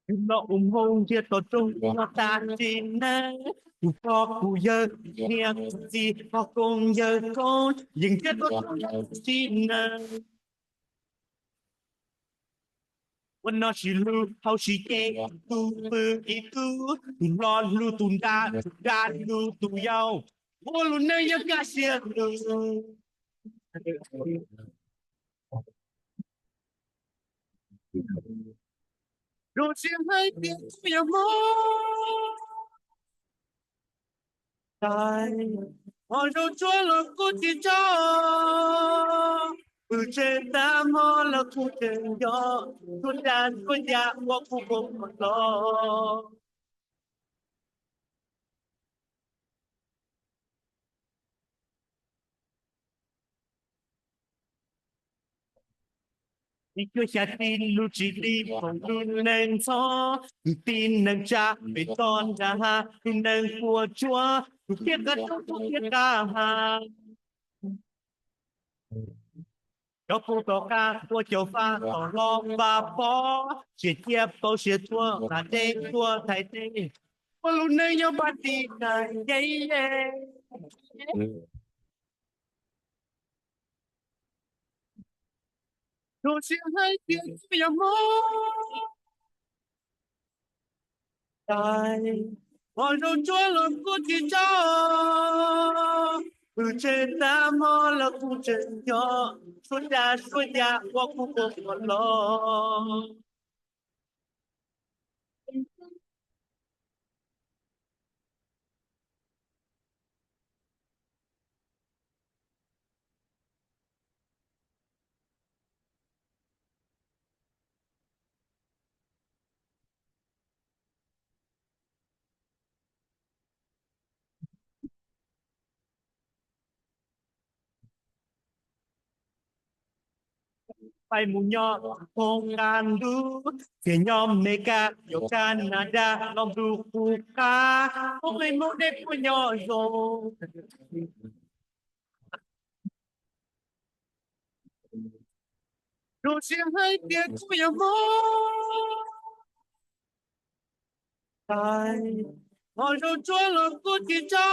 nó hôn chia tổ trung nó ta tin nè có cụ giờ nghe gì có cùng giờ con nhưng kết tổ trung tin nèวันนอชิลูเขาชิเกตูปืออีกูรอลูตุนดาลูตุยาวโอลุเนยกาเสียลูรู้เสียงให้เดียวอย่ามองตายพอเราจวนเรากูที่จออือเจตามอเราทุกเดินยอทุกด้านก็อยากว่ากูคงหมดรอ Io cha tin lu chỉ đi phòng lu nên gió tin nâng cha bị con ra ha tin nâng của chúa thiết cả trong thiết cả ha đó phụ tổ ca của châu pha tổ lo và bó chỉ tiếp câu chỉ thua là đê thua thầy đê có lu nên nhau bắt đi này dây rồi xin hãy tiếng vì amor tai ôi đâu chúa lòng của chị cho từ trên tam hoa là khu trên nhỏ suốt nhà qua khu vực còn lo ไปหมู่ยอโครงการดูเสียยอมเมกาโยกานาดาลองดูคูกาโอ้ไม่โมเด็กพยอโยดูเสียงให้เดียกุยมตายพอเราจวนเรากูที่จอ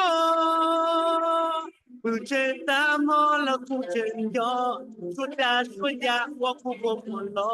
ปืนเจตามฮอเรากูเจนยอสุดยาว่ากูบอกหมดล้อ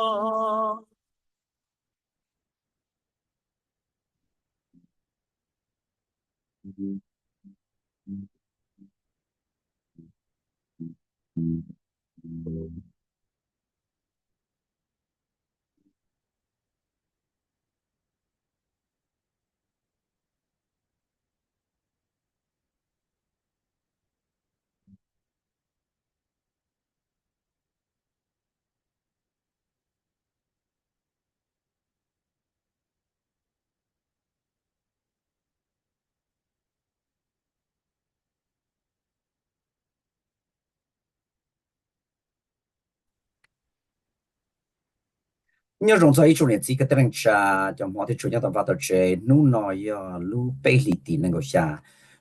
nhớ rong roi chủ này chỉ cái tên cha trong họ thì chủ nhà tàu vào tàu chơi nu nói lu Bailey tí năng gọi xa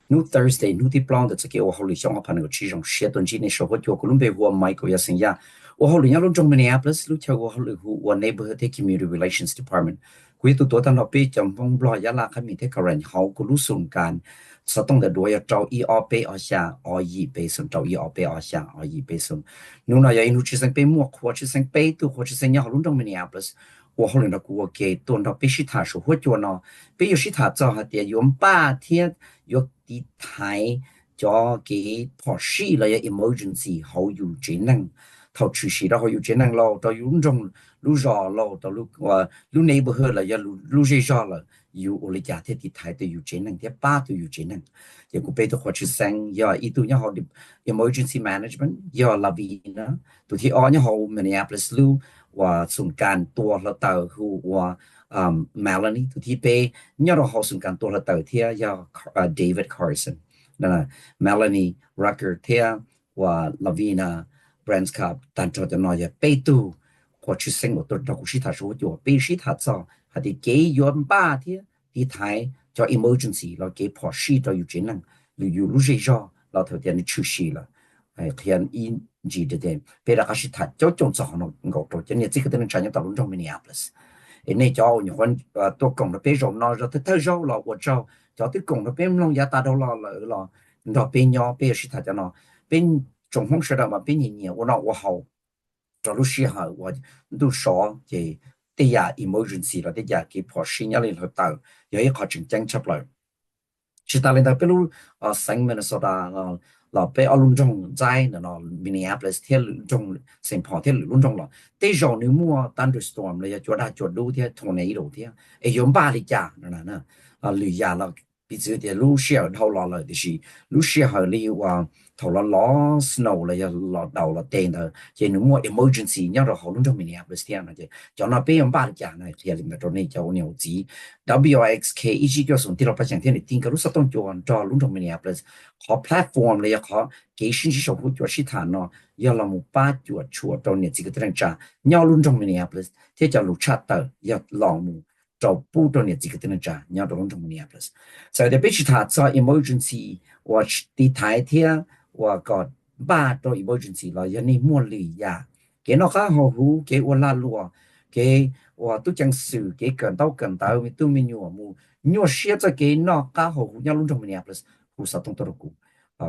nu Thursday nu thì plan được cái ô hậu lý xong họ phản ứng chỉ trong xe tuần chỉ này số họ cho Columbia và Michael ya sinh ra ô hậu lý nhau trong Minneapolis lu theo ô hậu lý của neighborhood community relations department quý tụ tổ tăng hợp bị trong vòng lo ya là khai mình thấy cái人好của lu sung can sao tông được đuổi trâu EOP ở xa ở gì bê sung trâu EOP ở xa ở gì bê sung nu nói ya nu chỉ sang bê mua hoặc chỉ sang bê tu hoặc chỉ sang nhau luôn trong Minneapolis 我后来那个给端到必须他说或者呢，必须他做下的用8天用地台叫给跑死了要 emergency 好有职能，头出事了好有职能咯，到有种路热咯，到路neighborhood 了要路热了，有我哋家的地台都有职能，啲巴都有职能，也个被都或者生要一度要好的 emergency management 要 LaVina，到ที่อ๋อ要好 Minneapolis 路。ว่าส่วนการตัวเราเต่าคือว่าMelanie ทุกที่ไปเนี่ยเราเอาส่วนการตัวเราเต่าเทียยาDavid Carson นั่นแหละ Melanie Rucker เทียว่า LaVina Branscomb 但做的那些被读或去生活都照顾其他说就必须他做还得给原把的地台叫 emergency เรา给跑事都有职能有路水上老头店的出事了 hiện in gì để bây giờ cái sự thật cho chúng ta nó ngọc rồi cho nên chỉ cái tên trang nhất tàu trong Minneapolis này cho nhiềuคนตัวกงเราเป็นรองเราจะเท่าเราเราว่าจะตัวกงเราเป็นลงยาตาเราเราเป็นยอเป็นสิท่าจะเนาะเป็นจงห้องเสด็จมาเป็นอย่างเงี้ยว่าเราว่าเขาจะรู้สิฮะว่าดูสอจะที่ยา emergency เราที่ยาที่พอสิ่งอะไรเราตายอย่าให้เขาจริงจังชับเลย chỉ ta lên đó bên lúc sang Minnesota là bên ở luôn trong trái nó Minneapolis theo luôn trong Saint Paul theo luôn trong là tới giờ nếu mua thunderstorm là chỗ đã chỗ đủ theo tornado theo ấy giống ba lý giả nè lý giả là bây giờ thì lúc xưa thâu là thì lúc xưa họ lý thâu là snow là đầu là tên đó chỉ nếu mua emergency nhớ rồi họ luôn trong Minneapolis theo này cho nó bên giống ba lý giả này thì là chỗ này cho nhiều gì WIXK 一直叫从第六百强天的定个路上动作找龙中 Minneapolis 好 platform 了也好给信息守护做事谈呢要让我们把做出到你这个等站要龙中 Minneapolis 这叫路差的要让我们找不到你这个等站要到龙中 Minneapolis 所以的必须他在 emergency 我的台天我个把到 emergency 了要你莫理呀给那个好หู给我拉路给我都讲事给跟到都没有么，你现在给那刚好要弄成么样不是，胡啥东多的股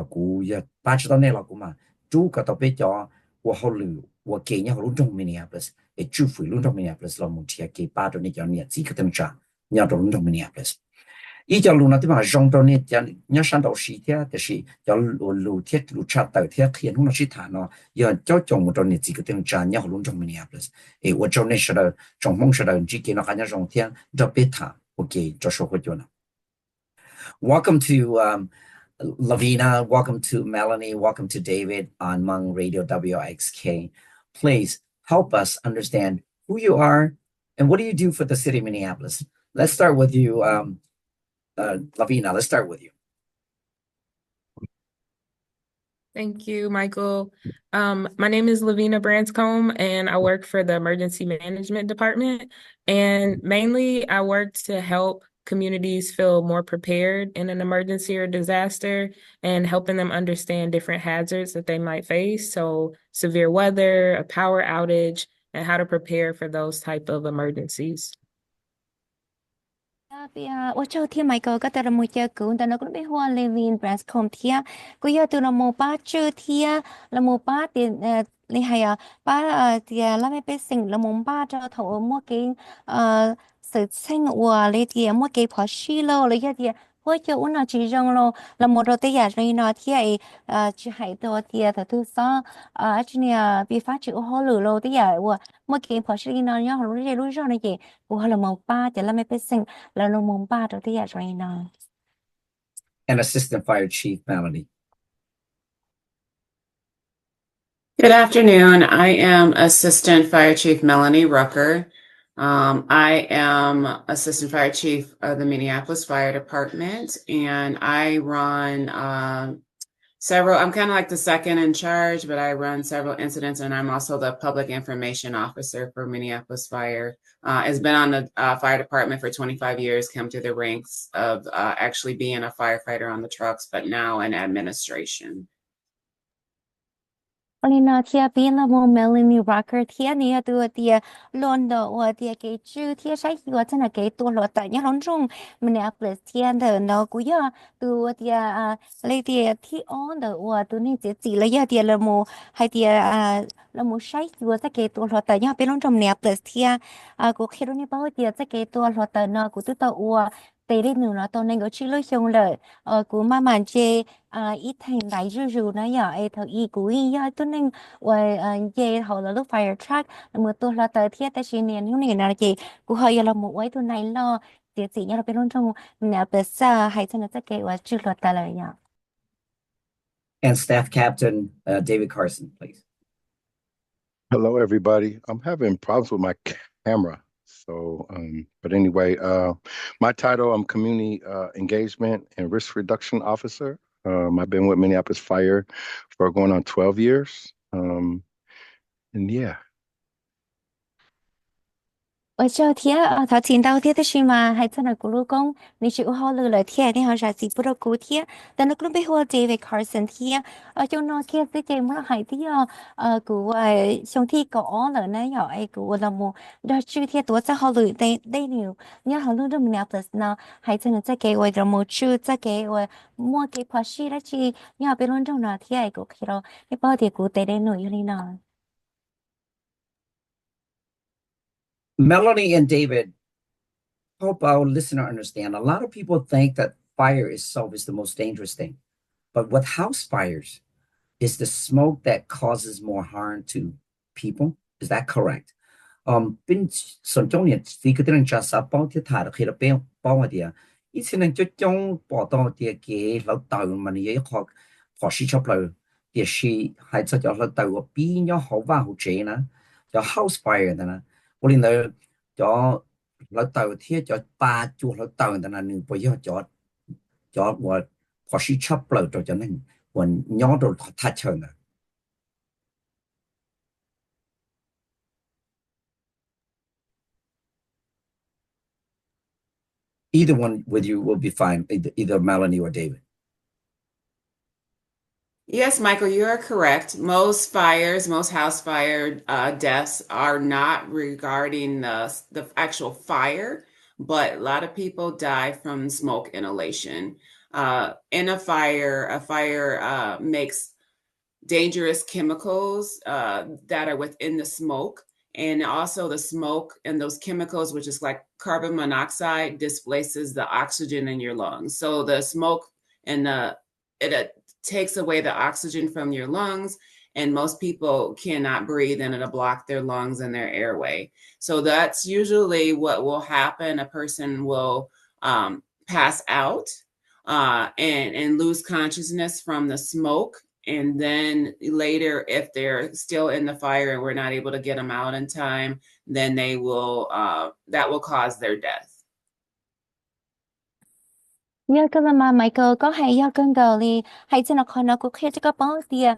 股也八知道那了股嘛，主个到别叫我好路，我给你好弄成么样不是，也祝福弄成么样不是，老母亲给八着你叫你自己等着，你要弄成么样不是。一条路呢，对吧？让到你讲，你要上到时天，就是要路铁路差到铁，天空那是谈呢，要叫中午到你这个等站，你要弄中明年不是？诶，我找你是的，中风是的，你给那人家让天，这别谈，OK，这说回去了。Welcome to LaVina, welcome to Melanie, welcome to David on Hmong Radio WIXK. Please help us understand who you are and what do you do for the city of Minneapolis. Let's start with you. LaVina, let's start with you. Thank you, Michael. My name is LaVina Branscomb, and I work for the Emergency Management Department. And mainly, I work to help communities feel more prepared in an emergency or disaster and helping them understand different hazards that they might face. So severe weather, a power outage, and how to prepare for those type of emergencies. 我照天咪個得冇只講，但係嗰邊話 LaVina Branscomb 天，佢有對冇巴住天，冇巴電你係啊，巴啲啦咩俾成冇巴咗頭冇幾實清話你啲冇幾破事咯，你一啲。我就我那只扔咯，那么多的呀，所以那天去海多的他都说今年比发起好路咯的呀，我给跑去那要好路路上的嘢，我好了冇巴，就那没被剩，แล้วเรา冇巴多的呀，所以呢。And Assistant Fire Chief Melanie. Good afternoon. I am Assistant Fire Chief Melanie Rucker. I am Assistant Fire Chief of the Minneapolis Fire Department, and I run several, I'm kind of like the second in charge, but I run several incidents, and I'm also the Public Information Officer for Minneapolis Fire. Has been on the fire department for 25 years, come through the ranks of actually being a firefighter on the trucks, but now in administration. Olina tia pin la mo Melanie Rucker tia nia tu tia lon do wa tia ke chu tia sai hiwa chana ke tu lo ta nya lon rong Minneapolis tia de no ku ya tu tia le tia ti on de wa tu ni je ji la ya tia la mo hai tia la mo sai hiwa ta ke tu lo ta nya pe lon rong Minneapolis tia ku khiro ni ba tia ta ke tu lo ta no ku tu ta wa tê đi nữa nó tao nên có chỉ lối xong lời của mà chê ít thành đại rù nó giờ ai thợ y của y giờ tôi nên chê họ là lúc fire truck mà tôi là tới thiết tới xin niên hôm nay là chị của họ giờ là một ấy tôi này lo tiệt sĩ như là bên trong nhà bếp xa hay cho nó sẽ kể và chưa luật ta lời nhá. And Staff Captain David Carson, please. Hello, everybody. I'm having problems with my camera. So, but anyway, my title, I'm Community Engagement and Risk Reduction Officer. I've been with Minneapolis Fire for going on 12 years. And yeah. 我就贴头前头贴的是嘛，还真的咕噜讲，你是好了了贴，你好啥子不都咕贴，但那咕噜背后 David Carson 贴，就那贴的节目还的呀，กู兄弟có了呢，要哎กู了么，那去贴多在好了ได้牛，你好了都没了 plus 呢，还真的在给我的么去，在给我摸给跑西了去，你好别乱中呢贴哎กู去了，你包的กูได้หน่อยอยู่นี่นะ Melanie and David, help our listener understand. A lot of people think that fire itself is the most dangerous thing, but with house fires, is the smoke that causes more harm to people. Is that correct? Bên sân trong này thì cái tên là bao nhiêu thải được khi là bao nhiêu tiền. Ít khi nên cho trong bỏ tao thì cái lão tàu mà này họ họ sĩ chấp lại thì sĩ hay cho lão tàu bị nhau hậu va hậu chế nè, cho house fire nè, 我领导cho lão tàu thì cho ba chú lão tàu nè nè bây giờ cho我họ sĩ chấp lại cho nên 我nhau đồ thắt chân nè. Either one with you will be fine, either Melanie or David. Yes, Michael, you are correct. Most fires, most house fire deaths are not regarding the actual fire, but a lot of people die from smoke inhalation. In a fire makes dangerous chemicals that are within the smoke. And also the smoke and those chemicals, which is like carbon monoxide, displaces the oxygen in your lungs. So the smoke and it takes away the oxygen from your lungs, and most people cannot breathe, and it'll block their lungs and their airway. So that's usually what will happen. A person will pass out and lose consciousness from the smoke. And then later, if they're still in the fire and we're not able to get them out in time, then they will that will cause their death. Nhớ cái mà Michael có hay do cơn gờ li hay xin nó còn nó cũng khi cho các bao tiền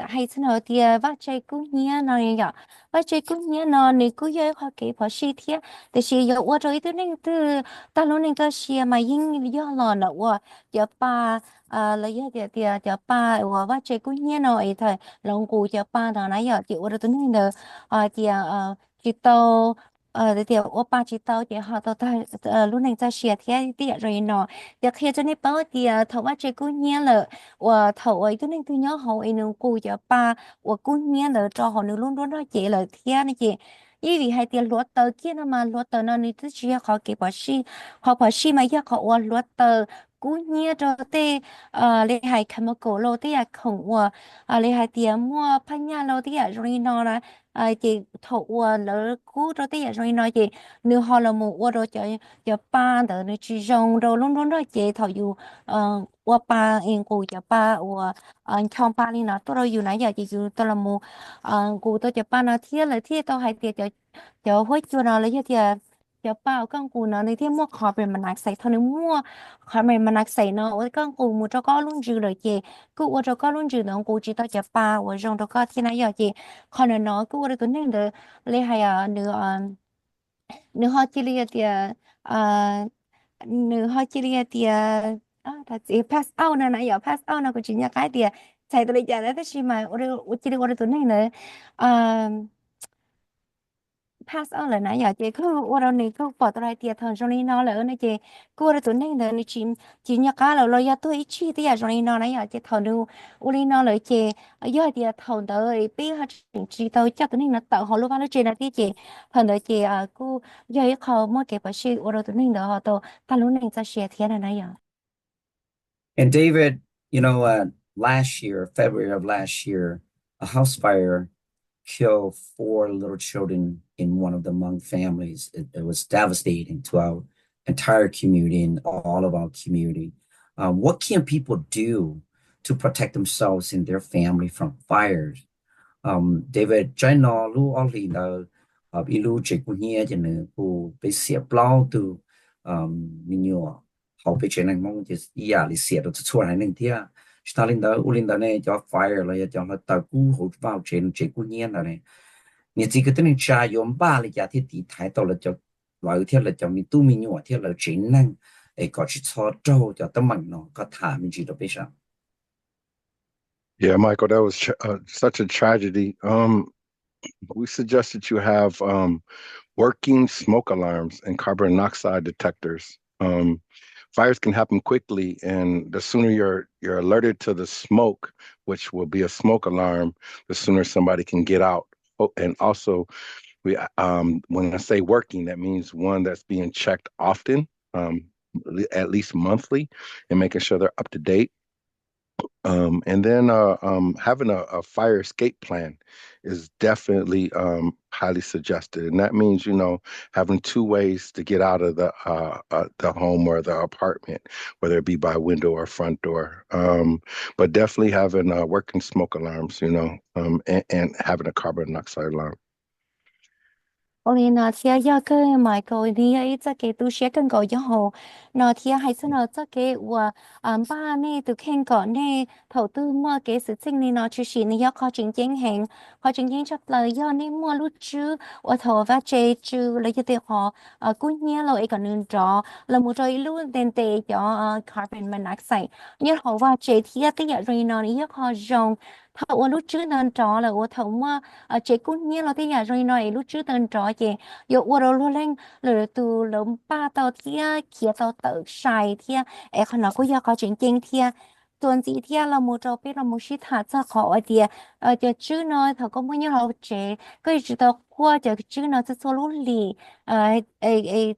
hay xin nó tiền vắt chơi cú nhia nó này nhở vắt chơi cú nhia nó này cú chơi họ kể bỏ xí thiệt để xí giờ qua rồi tôi nên từ ta lúc nên ta xí mà yên do lò nó qua giờ ba là giờ giờ ba vắt chơi cú nhia nó ấy thôi lòng cú giờ ba đó nãy giờ chịu rồi tôi nên được giờ chị tao thì ô ba chị tao thì họ tao lúc này ta xí thiệt tiệt rồi nó giờ khi cho nên bảo thì thầu á chơi cú nhia là và thầu ấy tôi nên tôi nhớ hậu ấy nương cú cho ba và cú nhia là cho họ nương luôn luôn đó chị là thiên này chị ý vì hai tiền luật tờ kia nó mà luật tờ nó đi tới chia họ kịp họ bỏ xí mà giờ họ qua luật tờ cú nhia cho tê lấy hai chemical lô tê không và lấy hai tiền mua phanh nhà lô tê rồi nó là chị thầu lỡ cú cho tê rồi nó chị nếu họ là một rồi cho ba đỡ nó chỉ dùng rồi luôn luôn đó chị thầu dù qua ba em cụ cho ba và trong ba đi nó tôi đâu dù nãy giờ chị dù tôi là một cụ tôi cho ba nó thiết là thiết tôi hay tiệt cho hối chua nó lấy cho ba con cụ nó lấy thiết mua khó về mà nạc sấy thôi nếu mua khó về mà nạc sấy nó ở con cụ một cho có luôn dư rồi chị cụ ở cho có luôn dư nó cụ chỉ tôi cho ba và dùng cho có thế nãy giờ chị còn nó cụ ở tôi nên được lấy hay nữa nữa họ chỉ lấy nữa họ chỉ lấy thật sự pass out nè nãy giờ pass out nó cũng chỉ nhà cái tiền chạy tới giờ đấy thì mà ở chỉ được ở tuần này nữa pass out là nãy giờ chị cứ ở đâu này cứ bỏ tay tiền thằng trong này nó là nó chị cứ ở tuần này nữa nó chỉ nhà cái là lo ya tôi ít chi tiền trong này nó nãy giờ chị thằng nó ở đây nó lại chị giờ thì thằng đó biết họ chỉ tao chắc tuần này nó tạo họ lúc đó nó chị là cái chị thằng đó chị cứ giờ họ mua cái bảo sĩ ở đâu tuần này nữa họ tao tao lúc này ta share tiền là nãy giờ. And David, last year, February of last year, a house fire killed 4 little children in one of the Hmong families. It was devastating to our entire community and all of our community. What can people do to protect themselves and their family from fires? David, trái nó lu ở lì là ilu chỉ cũng nhẹ cho nên cô bị xếp bao từ nhiều hậu bị chuyện này mong chỉ giờ thì xếp được chút này nên thế Stalin đó u linh đó này cho fire là cho nó tạo cú hỗ vào chuyện chỉ cũng nhẹ là này 你这个等于家用把了家天地抬到了就老一天了就咪都咪牛天了真能诶搞去操作就得忙咯，个他们知道为啥。Yeah, Michael, that was such a tragedy. We suggested you have working smoke alarms and carbon monoxide detectors. Fires can happen quickly, and the sooner you're alerted to the smoke, which will be a smoke alarm, the sooner somebody can get out. Oh, and also, when I say working, that means one that's being checked often, at least monthly, and making sure they're up to date. And then having a fire escape plan is definitely highly suggested, and that means having two ways to get out of the home or the apartment, whether it be by window or front door. But definitely having working smoke alarms, and having a carbon monoxide alarm. 我哩那天要跟买个你一只给都写跟个以后，那天还是那只给我爸呢都看过呢，投资么给事情呢那就是你要靠真经行，靠真经出来要你么路猪，我投发这猪了就得好姑娘了一个人着，了么着一路电得叫carbon monoxide，你好ว่า这天的呀人呢你要靠用。thầu ở lúc trước nên trọ là ở thầu mà chế cũng như là thế nhà rồi nói lúc trước nên trọ chị yo ở đâu luôn lên rồi từ lớn ba tàu thia kia tàu tự xài thia ấy còn nó có giờ có chuyện chính thia tuần gì thia là một trò biết là một shit hạt ra khỏi thia giờ chứ nói thầu có bao nhiêu là chế cái chữ tàu qua giờ chứ nó sẽ số lúc lì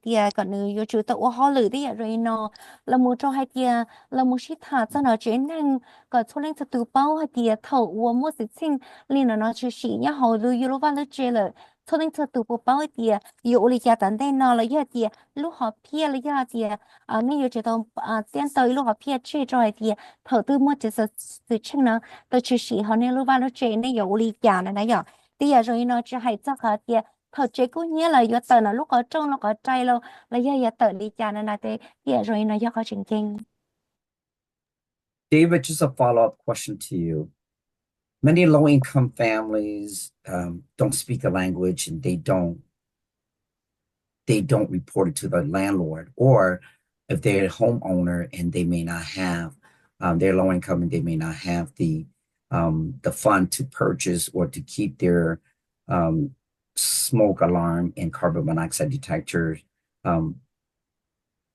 thia còn nữa yo chữ tàu họ lử thế rồi nó là một trò hay thia là một shit hạt ra nó chế năng có số lượng từ bao hay thia thầu 我么事情，你那那去洗，然后就有了完了之了，从那次都不包的，有了家等待那了一点，路好偏了一点，你有知道点到路好偏去着的，头都么就是事情呢，都去洗好那路完了之，那有了家了那样，第二rồi nó chỉ hay chắc hả thì thật chế cũng nhớ là do tờ nó lúc ở trong nó có trai lâu là do tờ đi cha nên là thì rồi nó do có chuyện tình. David, just a follow-up question to you. Many low-income families don't speak the language and they don't report it to the landlord, or if they're a homeowner and they may not have they're low income and they may not have the fund to purchase or to keep their smoke alarm and carbon monoxide detectors.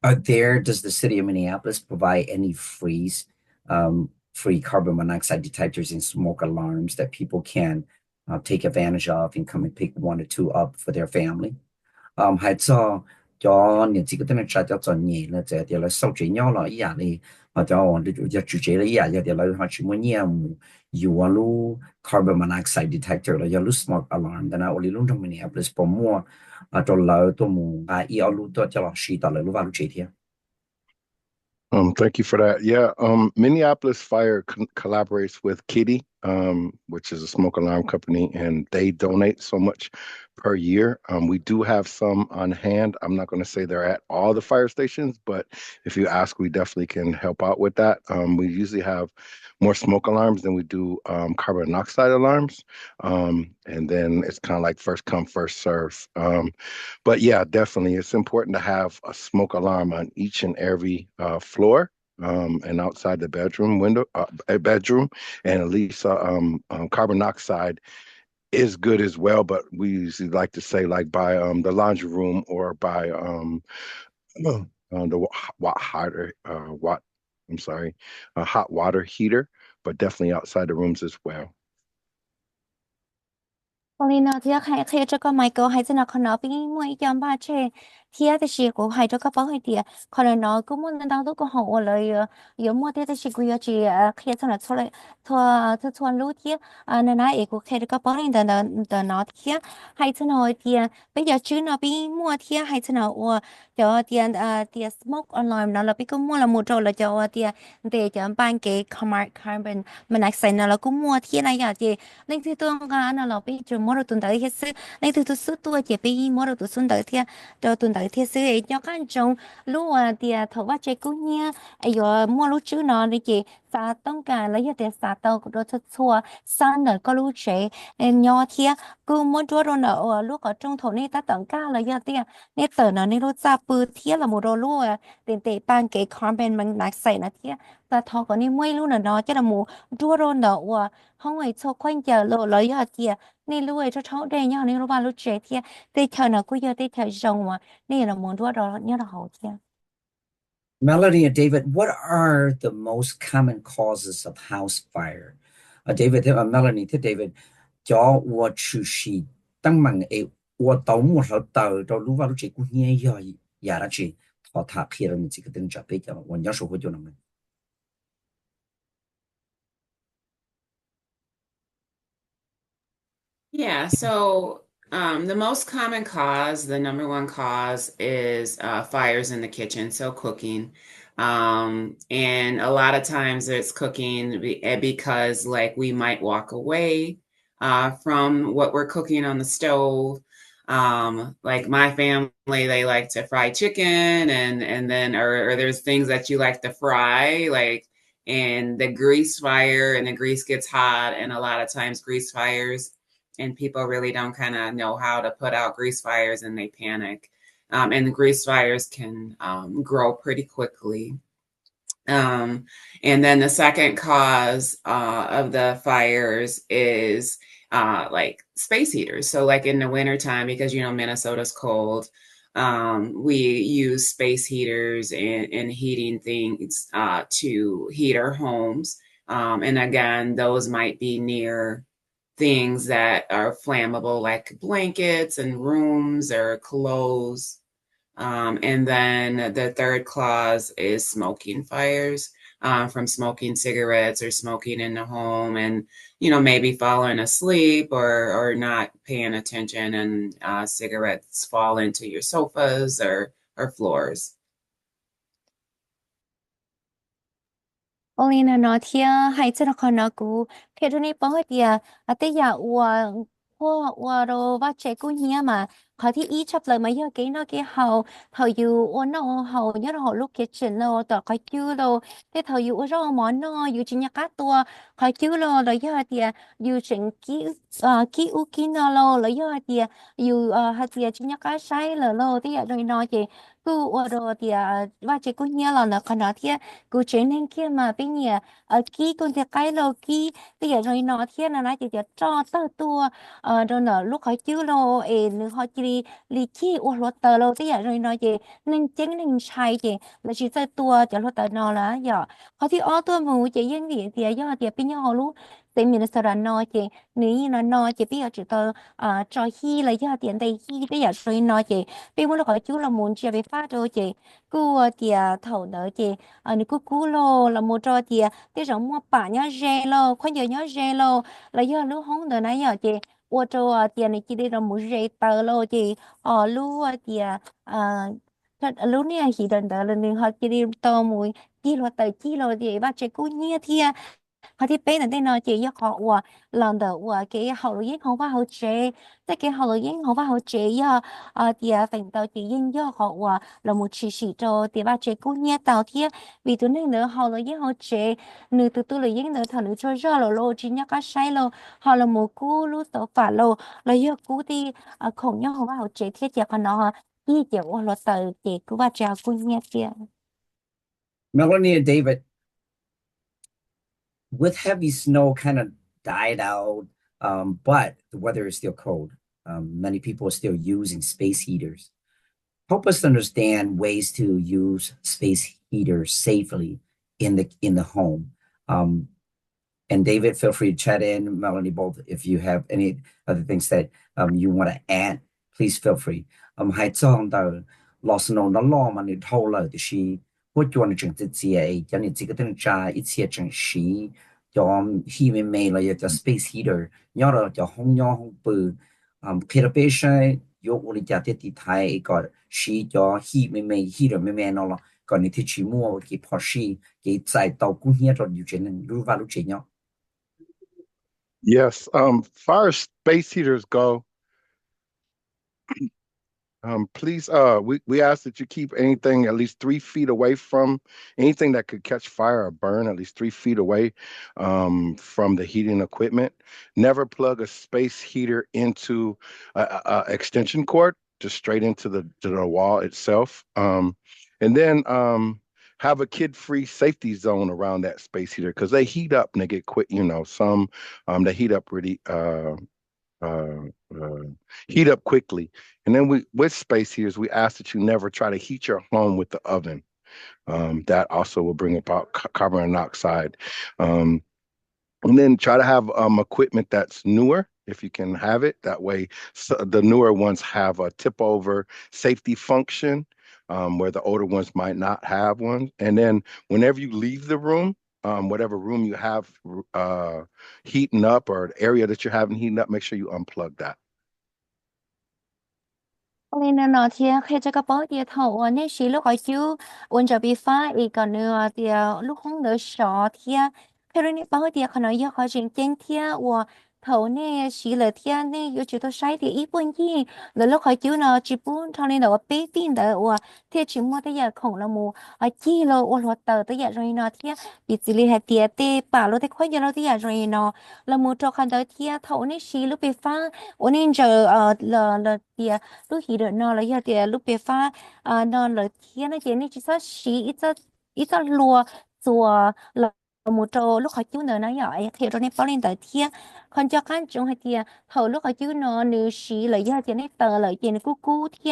Does the city of Minneapolis provide any free carbon monoxide detectors and smoke alarms that people can take advantage of and come and pick one or two up for their family? 还做cho những cái tên là cho nhẹ là sẽ thì là sau chuyện nhau là ý à đi mà cho họ đi cho chủ chế là ý à thì là họ chỉ muốn nhiều you lu carbon monoxide detector là lu smoke alarm đó là ở luôn trong Minneapolis bỏ mua cho lỡ tôi muốn ý lu tôi cho là xí đó là lu vào lu chế thì Thank you for that. Yeah, Minneapolis Fire collaborates with Kitty, which is a smoke alarm company, and they donate so much per year. We do have some on hand. I'm not going to say they're at all the fire stations, but if you ask, we definitely can help out with that. We usually have more smoke alarms than we do carbon monoxide alarms. And then it's kind of like first come, first serve. But yeah, definitely, it's important to have a smoke alarm on each and every floor. And outside the bedroom window, bedroom, and at least carbon monoxide is good as well. But we usually like to say like by the laundry room or by the hot water heater, but definitely outside the rooms as well. 我哩那天开这个买个还是那可能比我一样吧，这天的时候还这个包一点，可能那个我们当都个好我了有么的时候要去开出来出来错路天那那一个开这个包里的那天还是那天bây giờ chứ nó bị mua thiên hay是那我cho tiền tiền smoke alarm nó là bị cũng mua là một rồi là cho tiền để cho ban cái carbon monoxide nó là cũng mua thiên này à chị nên thì tôi ngã nó là bị chúng mua được tuần tới hết sức nên thì tôi sức tôi chỉ bị mua được tuần tới thiên cho tuần tới đợi thì sự ấy cho các trong lúc thì thầu va chế cũng nhia ai giờ mua lúc trước nó đi chị sa tông cả lấy giờ thì sa tàu của đôi chút xua san nở có lúc chế nhỏ thì cứ muốn chúa rồi nở lúc ở trong thổ này ta tận ca lấy giờ thì nét tờ nó nên lúc ra bự thì là một đồ lúc tiền tệ ban cái carbon monoxide nó thì ta thọ có nên mua lúc nó chứ là một chúa rồi nở không phải cho quanh chờ lộ lấy giờ thì nên lúc ấy cho cháu đây nhau nên lúc ba lúc chế thì tê chờ nó cứ giờ tê chờ rồng mà nên là muốn đua đó nhớ là hậu thì Melanie and David, what are the most common causes of house fire? David, Melanie, thế David, cho 我出事，当晚诶，我到我头到到路话路这股年呀那去，他开了你这个灯着别讲了，我人说会就那么。Yeah, so the most common cause, the number one cause is fires in the kitchen, so cooking. And a lot of times it's cooking because like we might walk away from what we're cooking on the stove. Like my family, they like to fry chicken and then or there's things that you like to fry, like and the grease fire and the grease gets hot and a lot of times grease fires and people really don't kind of know how to put out grease fires and they panic. And the grease fires can grow pretty quickly. And then the second cause of the fires is like space heaters. So like in the wintertime, because Minnesota's cold, we use space heaters and heating things to heat our homes. And again, those might be near things that are flammable, like blankets and rooms or clothes. And then the third clause is smoking fires from smoking cigarettes or smoking in the home and, maybe falling asleep or not paying attention and cigarettes fall into your sofas or floors. Olina nó thì hay cho nó còn nó cũ khi đó này bao thì tới giờ đồ và chế cũng nhia mà họ thì ý chấp lời mấy giờ cái nó cái hậu thời dụ nó hậu nhớ họ lúc cái chuyện nó tao coi chưa đâu thế thời dụ rồi món nó dụ chỉ nhắc cá tua coi chưa lo rồi giờ thì dụ chuyện kỹ u kỹ nó lo rồi giờ thì dụ hạt thì chỉ nhắc cá sai lo thế giờ rồi nó chỉ cứ đồ thì và chế cũng nhia là nó còn nó thì cứ chuyện nên kia mà bây giờ kỹ con thì cái lo kỹ bây giờ rồi nó thiên là nó chỉ cho tơ tua rồi nó lúc họ chưa lo nó họ chỉ li chi ô lo tơ lo bây giờ rồi nó chỉ nên chính nên sai chỉ là chỉ tơ tua cho lo tơ nó là giờ họ thì ô tua mù chỉ yên gì thì giờ thì bây giờ họ lúc tại mình là nó chỉ nếu nó chỉ bây giờ chỉ tơ cho hi là giờ tiền đây hi bây giờ rồi nó chỉ bây giờ họ chưa là muốn chỉ bị phát rồi chỉ cứ thì thầu đỡ chỉ nếu cứ lo là một trò thì cái giống mua bả nhá rẻ lo khoan giờ nhá rẻ lo là giờ lúc không được nãy giờ chị ô tô tiền này chị đi làm một rẻ tờ lo chị lúc thì lúc này chỉ đần đần là họ chỉ đi tàu mũi chỉ lo tờ chỉ lo thì bà chị cũng nhia thì họ thì bé là đây nó chỉ cho họ lần đầu cái họ luyện không phải họ chế cái họ luyện không phải họ chế giờ thì phần đầu chỉ yên cho họ là một chỉ cho thì ba chế cũng nhẹ tàu thì vì tụi này nữa họ luyện họ chế nữ từ từ luyện nữa thằng nữ cho ra lô chỉ nhắc cái sai lô họ là một cú lúc tàu phá lô là giờ cú thì không nhau không phải họ chế thiết chỉ còn nó đi chịu là tờ chỉ cứ ba treo cũng nhẹ kia. Melanie and David, with heavy snow kind of died out, but the weather is still cold. Many people are still using space heaters. Help us understand ways to use space heaters safely in the home. And David, feel free to chat in. Melanie, both, if you have any other things that you want to add, please feel free. Hai trong tờ lo snow nó lo mà你偷了的是，我叫你整自己诶，叫你这个灯扎一切整时，叫希望没了也叫 space heater，要了叫红鸟红布，开了杯水，有我的家的地台一个是叫希望没 heater 没了，còn你去去mua cái phò xì cái giải tàu cũng nhớ rồi điều chuyện lưu vào lúc chuyện nhau. Yes, fire space heaters go. Please, we ask that you keep anything at least 3 feet away from anything that could catch fire or burn, at least 3 feet away from the heating equipment. Never plug a space heater into a extension cord, just straight into the wall itself. And then have a kid-free safety zone around that space heater because they heat up and they get quick. Some they heat up really uh, uh, heat up quickly. And then with space heaters, we ask that you never try to heat your home with the oven. That also will bring about carbon monoxide. Um, and then try to have equipment that's newer if you can have it. That way, the newer ones have a tip over safety function where the older ones might not have one. And then whenever you leave the room, whatever room you have heating up or the area that you're having heating up, make sure you unplug that. Lên nó thì khi cho các bố thì thầu nên xí lúc ở chú uốn cho bị phá ý còn nữa thì lúc không được sợ thì khi rồi nên bố thì họ nói họ chuyện chân thì và thầu nên xí là thì nên yêu chú tôi sai thì ít buồn gì rồi lúc họ chú nó chỉ buồn thằng nên nó bé tin đó và thì chỉ mua tới giờ khổng là mù ở chi lo và lo tờ tới giờ rồi nó thì bị xử lý hạt tiệt tê bà lo tới khói giờ nó tới giờ rồi nó là một trò khăn đó thì thầu nên xí lúc bị phá nên giờ là tiệt lúc khi đó nó là giờ lúc bé pha nó là thiên nó chỉ nên chỉ có xí ít lúa chùa là một trâu lúc họ chú nó giỏi thì rồi nên bao lên tới thiên còn cho các chúng hay thì hồi lúc họ chú nó nếu xí là giờ thì nên tờ là chỉ nên cú cú thì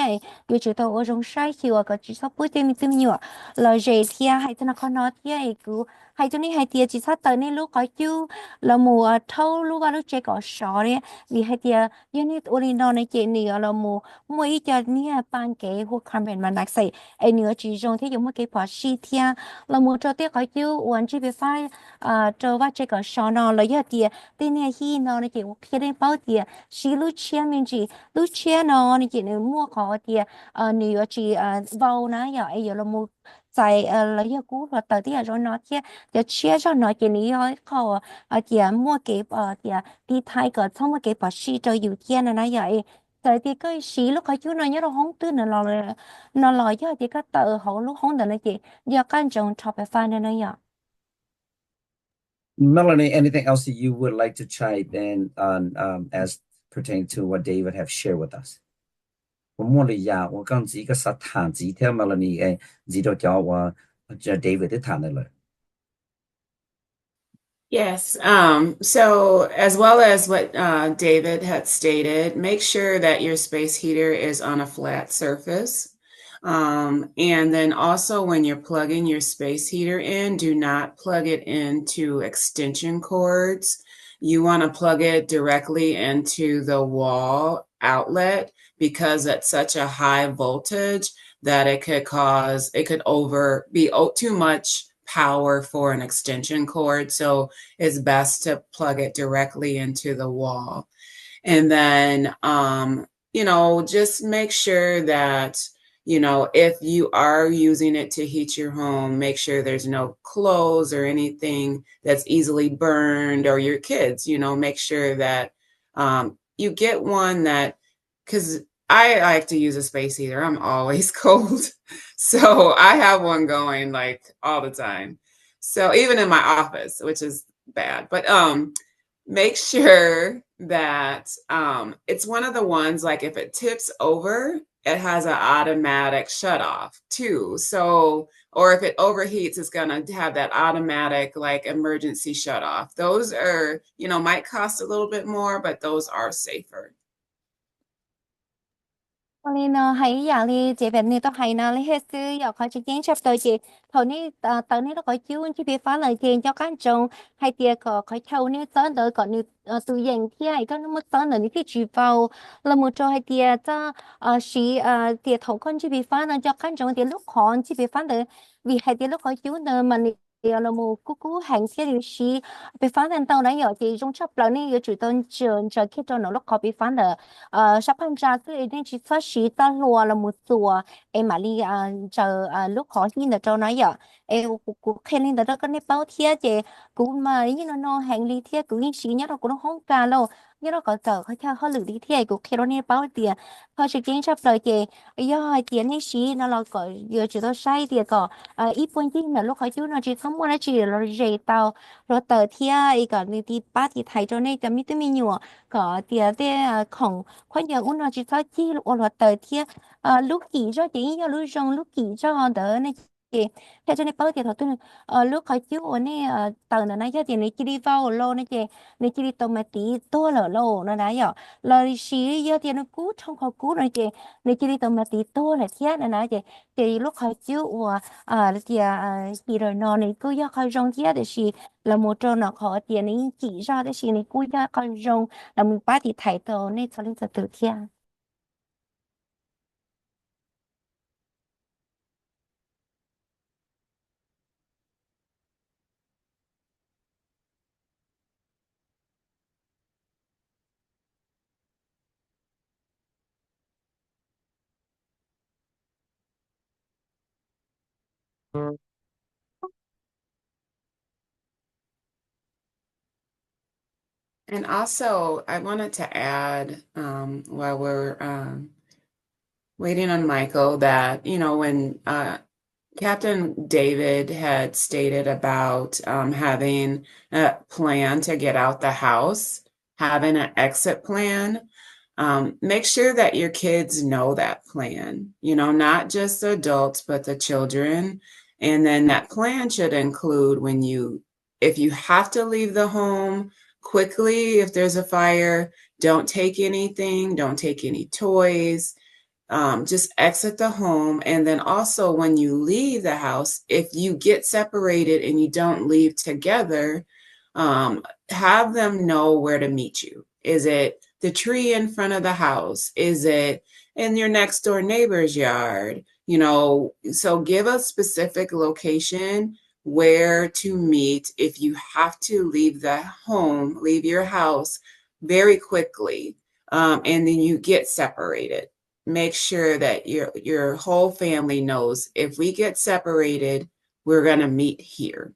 dù chỉ tàu ở trong sai chiều có chỉ sắp bữa thêm nhiều là dễ thì hay cho nó khó nói thì cứ hay cho nên hay thì chỉ sắp tới nên lúc họ chú là mùa thâu lúc vào lúc chơi có sọ đấy vì hay thì giờ nên ôn nó này chỉ nhiều là mùa mỗi cho nia ban cái hoặc carbon monoxide ai nữa chỉ dùng thế dùng một cái bỏ xì thia là một cho tiếc khỏi chứ uốn chỉ bị phai cho vắt cái cái sọ nó là giờ thì tên này hi nó này chỉ khi đến bao thì xì lúc chia mình chỉ lúc chia nó này chỉ nếu mua khó thì nếu chỉ vào nó giờ ai giờ là một tại là giờ cũ là tới thì rồi nó chia chia cho nó chỉ ní họ chỉ mua cái thì đi thay cái xong một cái bỏ xì cho dù chia nó vậy tại thì cái xí lúc họ chú nó nhớ đâu không tư nó lòi chứ thì cái tờ họ lúc không được nó chị giờ cái chồng chọc phải pha nên nó nhở. Melanie, anything else that you would like to chime in on as pertaining to what David have shared with us? 我摸了一下，我刚只一个沙滩，只条 Melanie 诶，只到叫我这 David 的谈的了。Yes. So as well as what David had stated, make sure that your space heater is on a flat surface. And then also when you're plugging your space heater in, do not plug it into extension cords. You want to plug it directly into the wall outlet because at such a high voltage that it could be too much power for an extension cord. So it's best to plug it directly into the wall. And then, just make sure that, if you are using it to heat your home, make sure there's no clothes or anything that's easily burned or your kids, make sure that you get one that, because I like to use a space heater. I'm always cold. So I have one going like all the time. So even in my office, which is bad, but make sure that it's one of the ones like if it tips over, it has an automatic shut off too. So, or if it overheats, it's going to have that automatic like emergency shut off. Those are, might cost a little bit more, but those are safer. Nên hay dạng thì chế biến này tôi hay là lấy hết sư giờ có chỉ kiến chấp tới chị thầu này tới này nó có chiếu chỉ biết phá lời tiền cho các chồng hay tiền có thầu này tới tới còn như từ dành thì hay có nó mất tới là những cái chỉ vào là một trò hay tiền cho sĩ tiền thầu con chỉ biết phá là cho các chồng tiền lúc họ chỉ biết phá được vì hay tiền lúc có chiếu mà là một cú hành xe điều sĩ bị phá thành tàu đấy giờ thì trong chấp lần này chủ tôn trường chờ khi cho nó lúc có bị phá được sắp hành ra cái nên chỉ phát sĩ ta lùa là một chùa em mà đi chờ lúc khó xin được cho nó giờ em cũng khen lên đó cái này bao thiệt chị cũng mà như nó hành lý thiệt cũng như sĩ nhá nó cũng không cả đâu như nó có giờเขาtheo họ lử đi thì cũng khi đó nên bảo tiền họ sẽ kiến sắp tới thì do tiền này xí nó là có giờ chỉ có sai thì có ít point gì là lúc họ chú nó chỉ không muốn nó chỉ là dễ tàu rồi tới thì ấy có đi đi ba thì thấy cho nên cái mi tôi mi nhiều có tiền để không khoan giờ uống nó chỉ có chi lúc rồi tới thì lúc kỹ cho chỉ như lúc rong lúc kỹ cho đỡ này thì theo cho nên bảo thì họ tôi lúc họ chú ở này tàu nó nói cho tiền này chỉ đi vào lô này chị này chỉ đi tàu mà tí to lỡ lô nó nói vậy là xí giờ tiền nó cú trong họ cú này chị này chỉ đi tàu mà tí to là thiết nó nói chị thì lúc họ chú thì thì rồi nó này cứ giờ họ rong thiết để xí là một trong nó họ tiền này chỉ ra để xí này cứ giờ họ rong là mình bắt thì thấy tàu này cho nên tự thiết. And also, I wanted to add, while we're waiting on Michael, that, when Captain David had stated about having a plan to get out the house, having an exit plan. Make sure that your kids know that plan, not just the adults, but the children. And then that plan should include if you have to leave the home quickly, if there's a fire, don't take anything, don't take any toys. Just exit the home. And then also when you leave the house, if you get separated and you don't leave together, have them know where to meet you. Is it the tree in front of the house? Is it in your next door neighbor's yard? So give a specific location where to meet if you have to leave your house very quickly, and then you get separated. Make sure that your whole family knows if we get separated, we're going to meet here.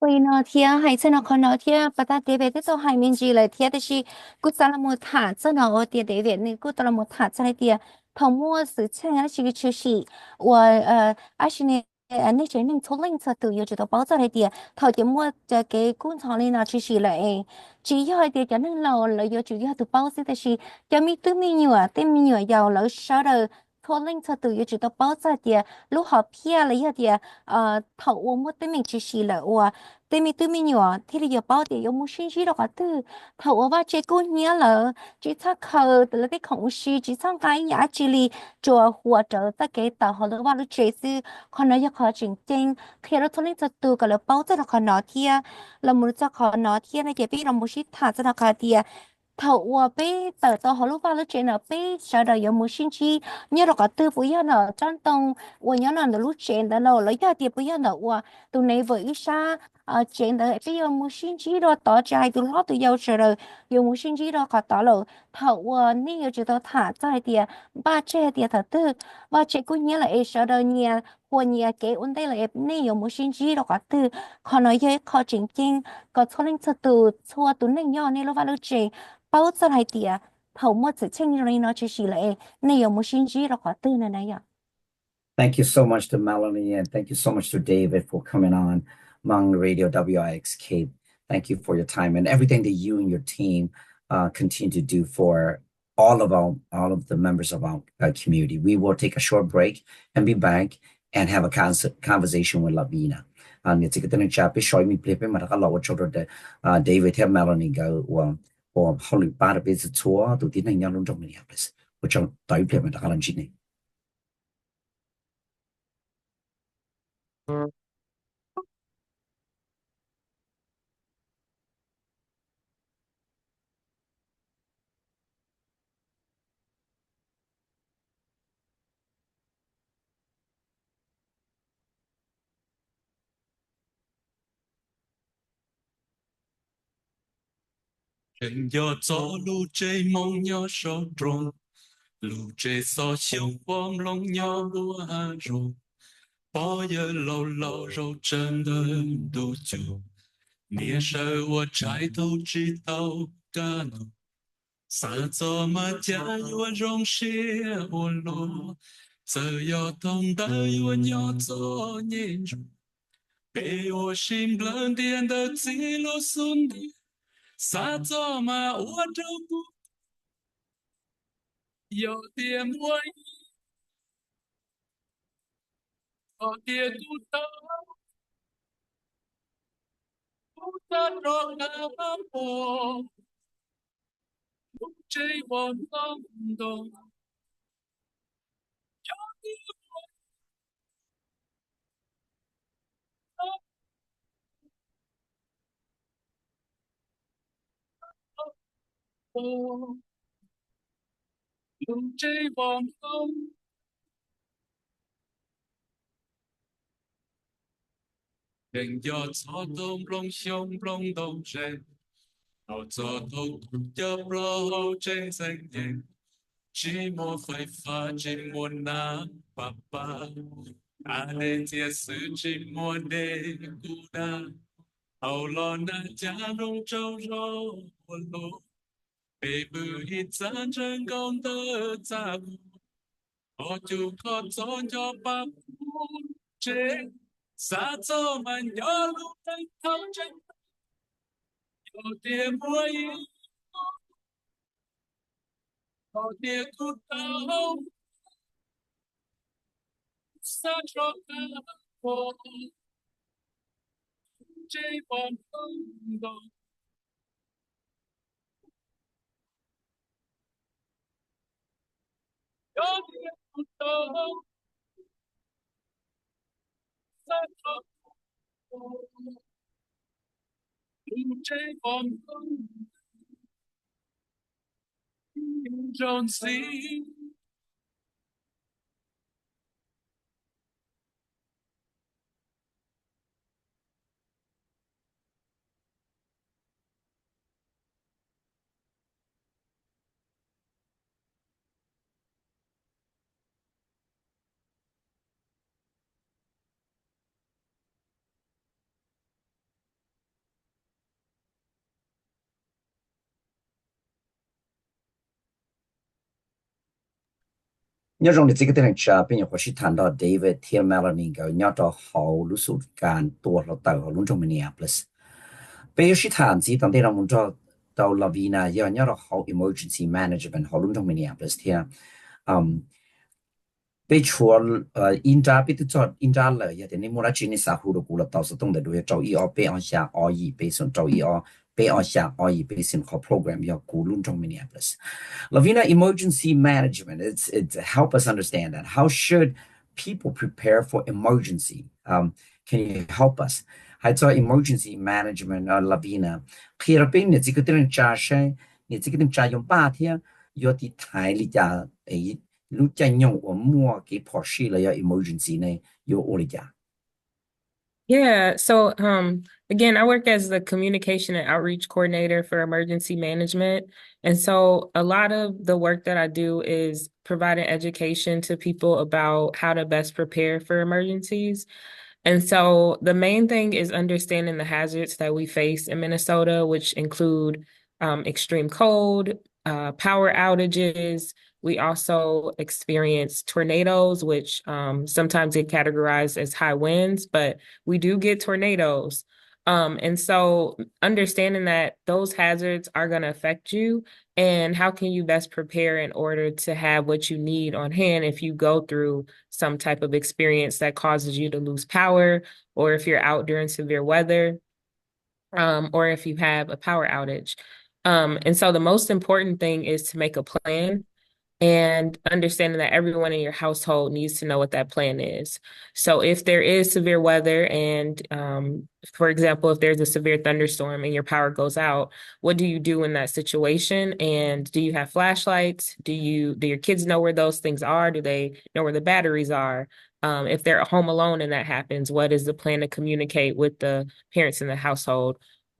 Vì nó thia hay cho nó còn nó thia bắt ta để về tới hai miền gì lại thia thì chỉ cút ra là một thả cho nó ở tiền để về nên cút ra là một thả cho này tiền thầu mua sự chân là chỉ cái chữ sĩ và而且呢那些人从零测都有知道包在那点，头天我在给工厂里拿去洗了诶，只要一点就能老了，有主要都包在的是，就米对米牛啊，对米牛要老少的。从零测都有知道包在点，如何骗了一点，头我们对面去洗了哇。对面nhỏ thì là giờ bao tiền ông muốn xin gì đó cả thứ thầu và chế cô nhớ là chỉ chắc khờ từ là cái khổng sĩ chỉ sang cái giá trị li cho hỗ trợ tất cái tàu họ là vào lúc chế sư còn nói cho họ chỉnh chỉnh khi đó thôi lên từ cái là bao giờ là họ nói thia là muốn cho họ nói thia này chỉ biết là muốn xin thả cho họ thia thầu và bé tờ tàu họ lúc vào lúc chế nó bé sau đó giờ muốn xin chi nhớ là cả tư phụ nhớ nó trong tông và nhớ là lúc chế đó nó lấy ra tiền phụ nhớ nó và tụi này với xa chuyện đó bây giờ muốn xin chỉ đó tỏ trái từ lúc từ giờ rồi giờ muốn xin chỉ đó cả tỏ rồi thầu nếu chỉ tao thả trái thì ba trẻ thì thật tư ba trẻ cũng nhớ là ấy sau đó nhà của nhà cái vấn đề là em nếu muốn xin chỉ đó cả tư còn nói với khó chính chính có cho nên từ cho tụi này nhỏ nên nó vào lúc trẻ bao giờ hay thì thầu một sự tranh rồi nó chỉ là nếu muốn xin chỉ đó cả tư này này ạ. Thank you so much to Melanie, and thank you so much to David for coming on Hmong Radio WIXK. Thank you for your time and everything that you and your team continue to do for all of the members of our community. We will take a short break and be back and have a conversation with LaVina. It's a good chat. Be sure me play mà các lọ cho rồi David and Melanie go or holy part of it tour to tin nhau luôn trong Minneapolis. Which are tới play mà các lần này. Trên gió gió lu chê mong nhớ sâu tròn lu chê so xiêu bom long nhớ lúa hà rô bỏ giờ lâu lâu râu chân đơn đủ chủ nghĩa sợ 我trái头知道干。三座马家我容些我落，只要懂得我要做年主，给我心冷点的记录送的，三座马我都不有点我有点不懂，不得着那么不这我能懂，不这我能。人要做东龙兄龙东人，要做东要不好真真人，寂寞会发寂寞那爸爸，阿内解释寂寞的孤单，后来那家中周肉我路，被不一战成功的杂物，我就靠总要把不这。撒走满有路的靠着，有点莫意，有点孤岛，撒手的我，这帮朋友，有点孤岛，撒手的我，这帮朋友，don't see。nhớ rằng cái tên cha bây giờ có sĩ谈到 David 天 Melanie 个nhớ到好路数干多了到伦敦 Minneapolis bây giờ sĩ谈只当地人们找到 LaVina 要nhớ到好 emergency management 好伦敦 Minneapolis 天被除因扎被做因扎了呀，但你莫拉去你啥糊的过了，到时懂得都要找一二被按下而已，被送找一二被按下而已，被送好 program 要过伦敦 Minneapolis。Lavina emergency management. It's help us understand that. How should people prepare for emergency? Can you help us? 还做 emergency management Lavina. khi ra bên này chỉ có tên trả sẽ, này chỉ có tên trả用8天，要的台里家诶，如果用我摸给跑事了要 emergency 呢，有我的家。Yeah, so again, I work as the communication and outreach coordinator for emergency management. And so a lot of the work that I do is providing education to people about how to best prepare for emergencies. And so the main thing is understanding the hazards that we face in Minnesota, which include extreme cold, power outages. We also experience tornadoes, which sometimes get categorized as high winds, but we do get tornadoes. And so understanding that those hazards are going to affect you and how can you best prepare in order to have what you need on hand if you go through some type of experience that causes you to lose power, or if you're out during severe weather, or if you have a power outage. And so the most important thing is to make a plan and understanding that everyone in your household needs to know what that plan is. So if there is severe weather and, for example, if there's a severe thunderstorm and your power goes out, what do you do in that situation? And do you have flashlights? Do your kids know where those things are? Do they know where the batteries are? If they're home alone and that happens, what is the plan to communicate with the parents in the household?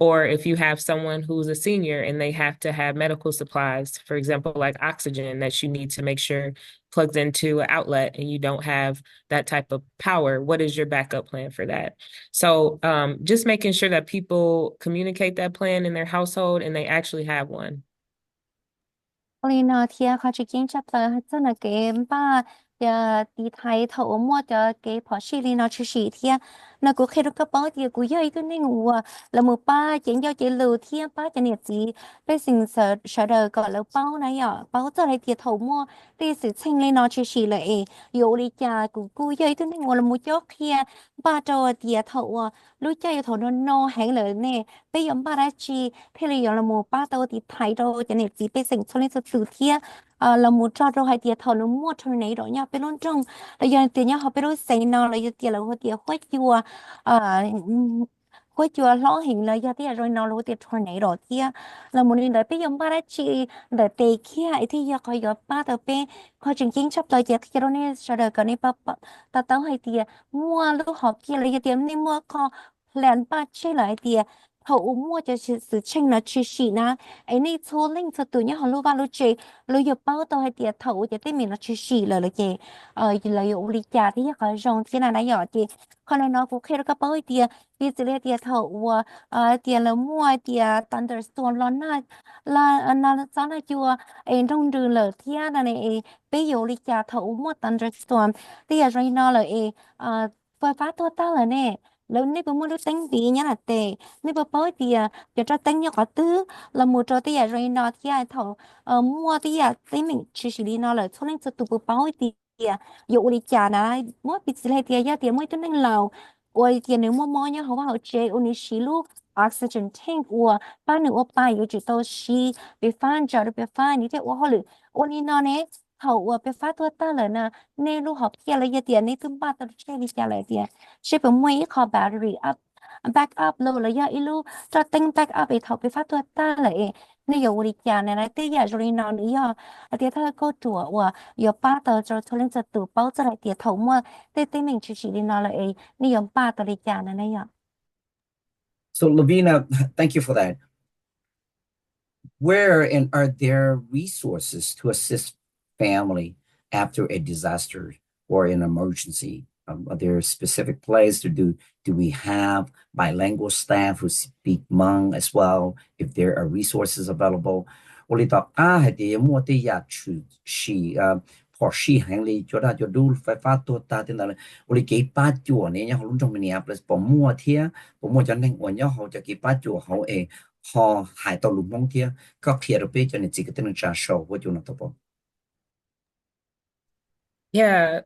Or if you have someone who's a senior and they have to have medical supplies, for example, like oxygen that you need to make sure plugs into an outlet and you don't have that type of power, what is your backup plan for that? So just making sure that people communicate that plan in their household and they actually have one. Lina thia kha chi king chap ta chân là cái ba ya đi thay thầu mua cho cái phó sĩ Lina chi sĩ thia nó cũng khi đó các bao thì cũng vậy cái nên ngủ là một ba chuyện giao chỉ lừa thia ba cho nhiệt gì bây giờ sợ đời gọi là bao này à bao giờ lại thì thầu mua thì sự sinh Lina chi sĩ lại yếu đi cha cũng cũng vậy cái nên ngủ là một chỗ kia ba cho thì thầu lúc chơi thầu nó hayเลยnè bây giờ ba đã chi thì là một ba tàu thì thay đâu cho nhiệt gì bây giờ cho nên sự thia là một trò rồi hay tiệt thầu nó mua thằng này rồi nha bên luôn trong là giờ tiền nha họ bên luôn xây nó là giờ tiền là họ tiệt khoét chùa khoét chùa lõ hình là giờ tiệt rồi nó là tiệt thằng này rồi tiệt là một người đấy bây giờ ba đã chỉ để tệ kia thì giờ coi giờ ba tờ bên coi chừng chính sắp tới giờ thì rồi này sau đó cái này ba ta tao hay tiệt mua lúc học kia là giờ tiền này mua kho lẹn ba chơi lại tiệt thầu mua cho sự tranh là chỉ xí na ấy này số linh cho tụi nhá họ lưu ba lưu chế lưu giờ bao tao hay tiệt thầu cho tên mình là chỉ xí là chế là yêu lý trả thì có rong thế nào đấy nhỏ chị còn nó cũng khi nó có bao tiệt vì thế tiệt thầu tiệt là mua tiệt thunderstorm là sao là chùa ấy trong đường là thiên là này bây giờ lý trả thầu mua thunderstorm tiệt rồi nó là phơi phát tua ta là nèแล้วนี่เป็นมือรู้ตั้งดีเนี่ยละเตนี่เป็นเป้าที่จะจะตั้งเนี่ยก็ตื้อแล้วมือจะที่อยากเรียนนอที่อยากถอมัวที่อยากที่mình chỉ xử lý nó là cho nênจะตัวเป้าที่อยู่ดีจ้านะมัวปิดสิเลยที่อยากที่มัวตัวนั่งเราโอ้ยที่หนึ่งมัวมัวเนี่ยเขาว่าเขาเจออุนิชิลูoxygen tank วัวป้าหนึ่งว่าป้าอยู่จุดโตชีไปฟ้านจอดไปฟ้านนี่ที่ว่าเขาหรือวันนี้นอนเนี่ยเขาว่าไปฟ้าตัวตาเลยนะในลูกหอบเที่ยวเลยเดียนี่ตึ้งบ้านตัวเช่วิจารเลยเดีย ใช่เป็นมวยขอ battery up back up เลยระยะอีลูจะตั้ง back up ไอ้ท็อปไปฟ้าตัวต้าเลยนี่อยู่บริจาคเนี่ยนะที่อยากจะเรียนนอนนี่อ่ะเดี๋ยวถ้าก็จั่วว่าอยู่ป้าตัวจะทุเรศจะตู่เป้าจะไรเดี๋ยวถงว่าที่mình chỉ đi nói làนี่อยู่ป้าตัวบริจาคนั่นเอง So LaVina, thank you for that. Where and are there resources to assist family after a disaster or an emergency? Are there specific places do we have bilingual staff who speak Hmong as well? If there are resources available, 我哋讀係啲乜啲嘢處是破事行李做得就都快發多大啲啦，我哋幾把做呢？然後攏從 Minneapolis 幫mua thiên，幫mua cho nên 我然後就幾把做好誒，họ hải tàu lục mông thiên，có phía được biết cho nên chỉ cái tên là trả sổ của chúng nó thôi. Yeah,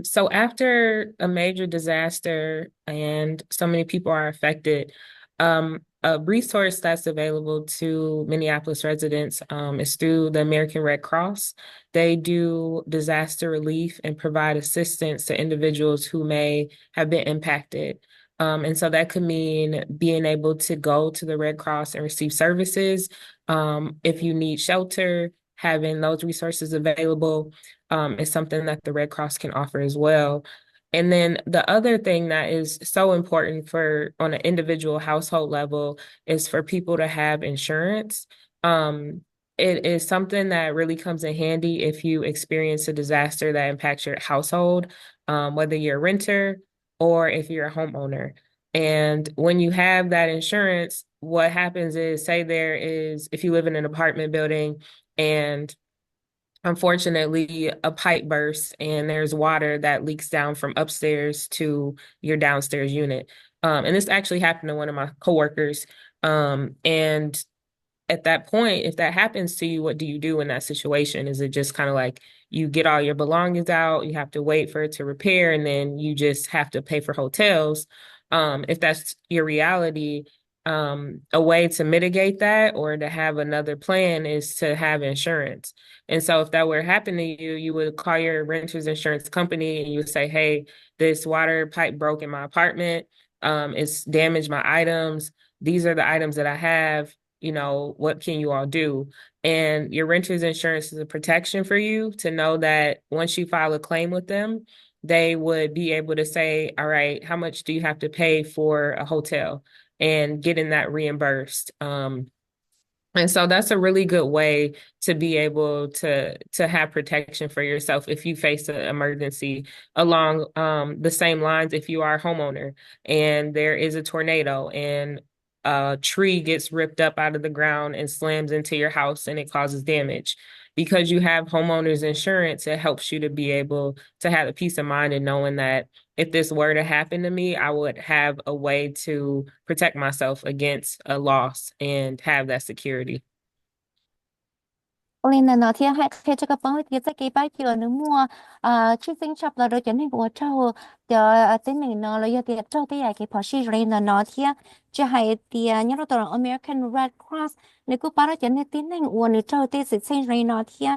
so after a major disaster and so many people are affected, a resource that's available to Minneapolis residents is through the American Red Cross. They do disaster relief and provide assistance to individuals who may have been impacted. And so that could mean being able to go to the Red Cross and receive services. If you need shelter, having those resources available is something that the Red Cross can offer as well. And then the other thing that is so important for on an individual household level is for people to have insurance. It is something that really comes in handy if you experience a disaster that impacts your household, whether you're a renter or if you're a homeowner. And when you have that insurance, what happens is, say if you live in an apartment building and unfortunately a pipe bursts and there's water that leaks down from upstairs to your downstairs unit. And this actually happened to one of my coworkers. And at that point, if that happens to you, what do you do in that situation? Is it just kind of like you get all your belongings out, you have to wait for it to repair, and then you just have to pay for hotels? If that's your reality, a way to mitigate that or to have another plan is to have insurance. And so if that were to happen to you, you would call your renter's insurance company and you would say, hey, this water pipe broke in my apartment. It's damaged my items. These are the items that I have. You know, what can you all do? And your renter's insurance is a protection for you to know that once you file a claim with them, they would be able to say, all right, how much do you have to pay for a hotel? and getting that reimbursed. And so that's a really good way to be able to have protection for yourself if you face an emergency. Along the same lines, if you are a homeowner and there is a tornado and a tree gets ripped up out of the ground and slams into your house and it causes damage. Because you have homeowners insurance, it helps you to be able to have a peace of mind in knowing that if this were to happen to me, I would have a way to protect myself against a loss and have that security. Olin nó thì hay thế cho cái bóng thì cái bao giờ nó mua chiếc sinh shop là rồi cho nên của trâu giờ tên mình nó là giờ thì trâu thì cái phó sĩ rồi nó thì chỉ hay thì nhớ là tụi American Red Cross nếu cứ bảo cho nên tên mình uổng nếu trâu thì sẽ sinh rồi nó thì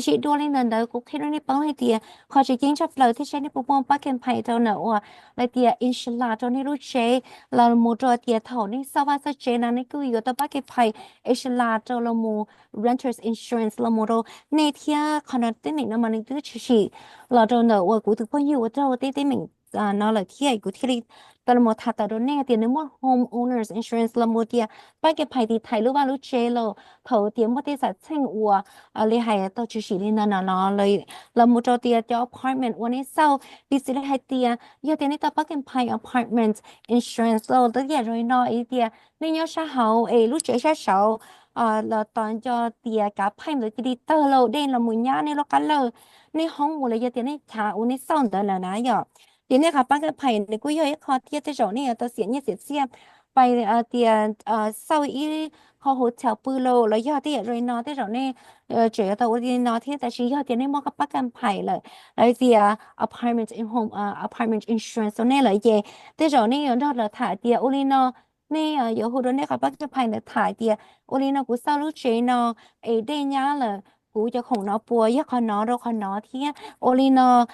chỉ đua lên nó cũng khi nó bóng thì họ chỉ chính shop là thì sẽ nên bông bông bắt cái phải trâu nó là thì inshallah cho nên lúc chế là một trâu thì thầu nên sau đó sẽ chế là nên cứ yếu tao bắt cái phải inshallah trâu là một renters insurance là một đồ này thì còn là tên mình nó mà mình cứ chỉ là đồ nợ của cụ thực bao nhiêu đồ tên mình nó là thì cụ thìแต่ละหมดถ้าแต่โดนเนี่ยเตียนึกว่า home owners insurance ละหมดเตียไปเก็บไผ่ที่ไทยหรือว่ารู้เจโลเถาเตียมว่าที่สัตว์เช่งอัวเลยหายตัวชื่อสีนี่นั่นน่ะเลยละหมดเตียเจ้า apartment วันนี้เศร้าปีสิเลยหายเตียยาเตียนี่ตัวไปเก็บไผ่ apartment insurance เราตัวใหญ่เลยน้อยเตียนี่ยอดชาเฮารู้เจชาเสาlà toàn cho tia cả phim rồi thì tơ lâu đen là mùi nhá nên nó cá lơ nên không ngủ lại giờ tiền này trả u nên xong đó là ná giờ tiền này cả ba cái phải này cũng giờ khó tiết tới rồi này tao xịn như xịn xemไปtiền sau ý họ hỗ trợ bự lô là giờ tiền rồi nó tới rồi này chỉ tao đi nó thế tại chỉ giờ tiền này mua cái ba cái phải là thì apartment in home apartment insurance này là gì tới rồi này đó là thả tiền u nó nè giờ hồi đó nè các bác chấp hành là thải tiền ôi nó cũng sao lúc chế nó ấy đây nhá là cú cho khổng nó bùa chứ còn nó đâu còn nó thì ôi nó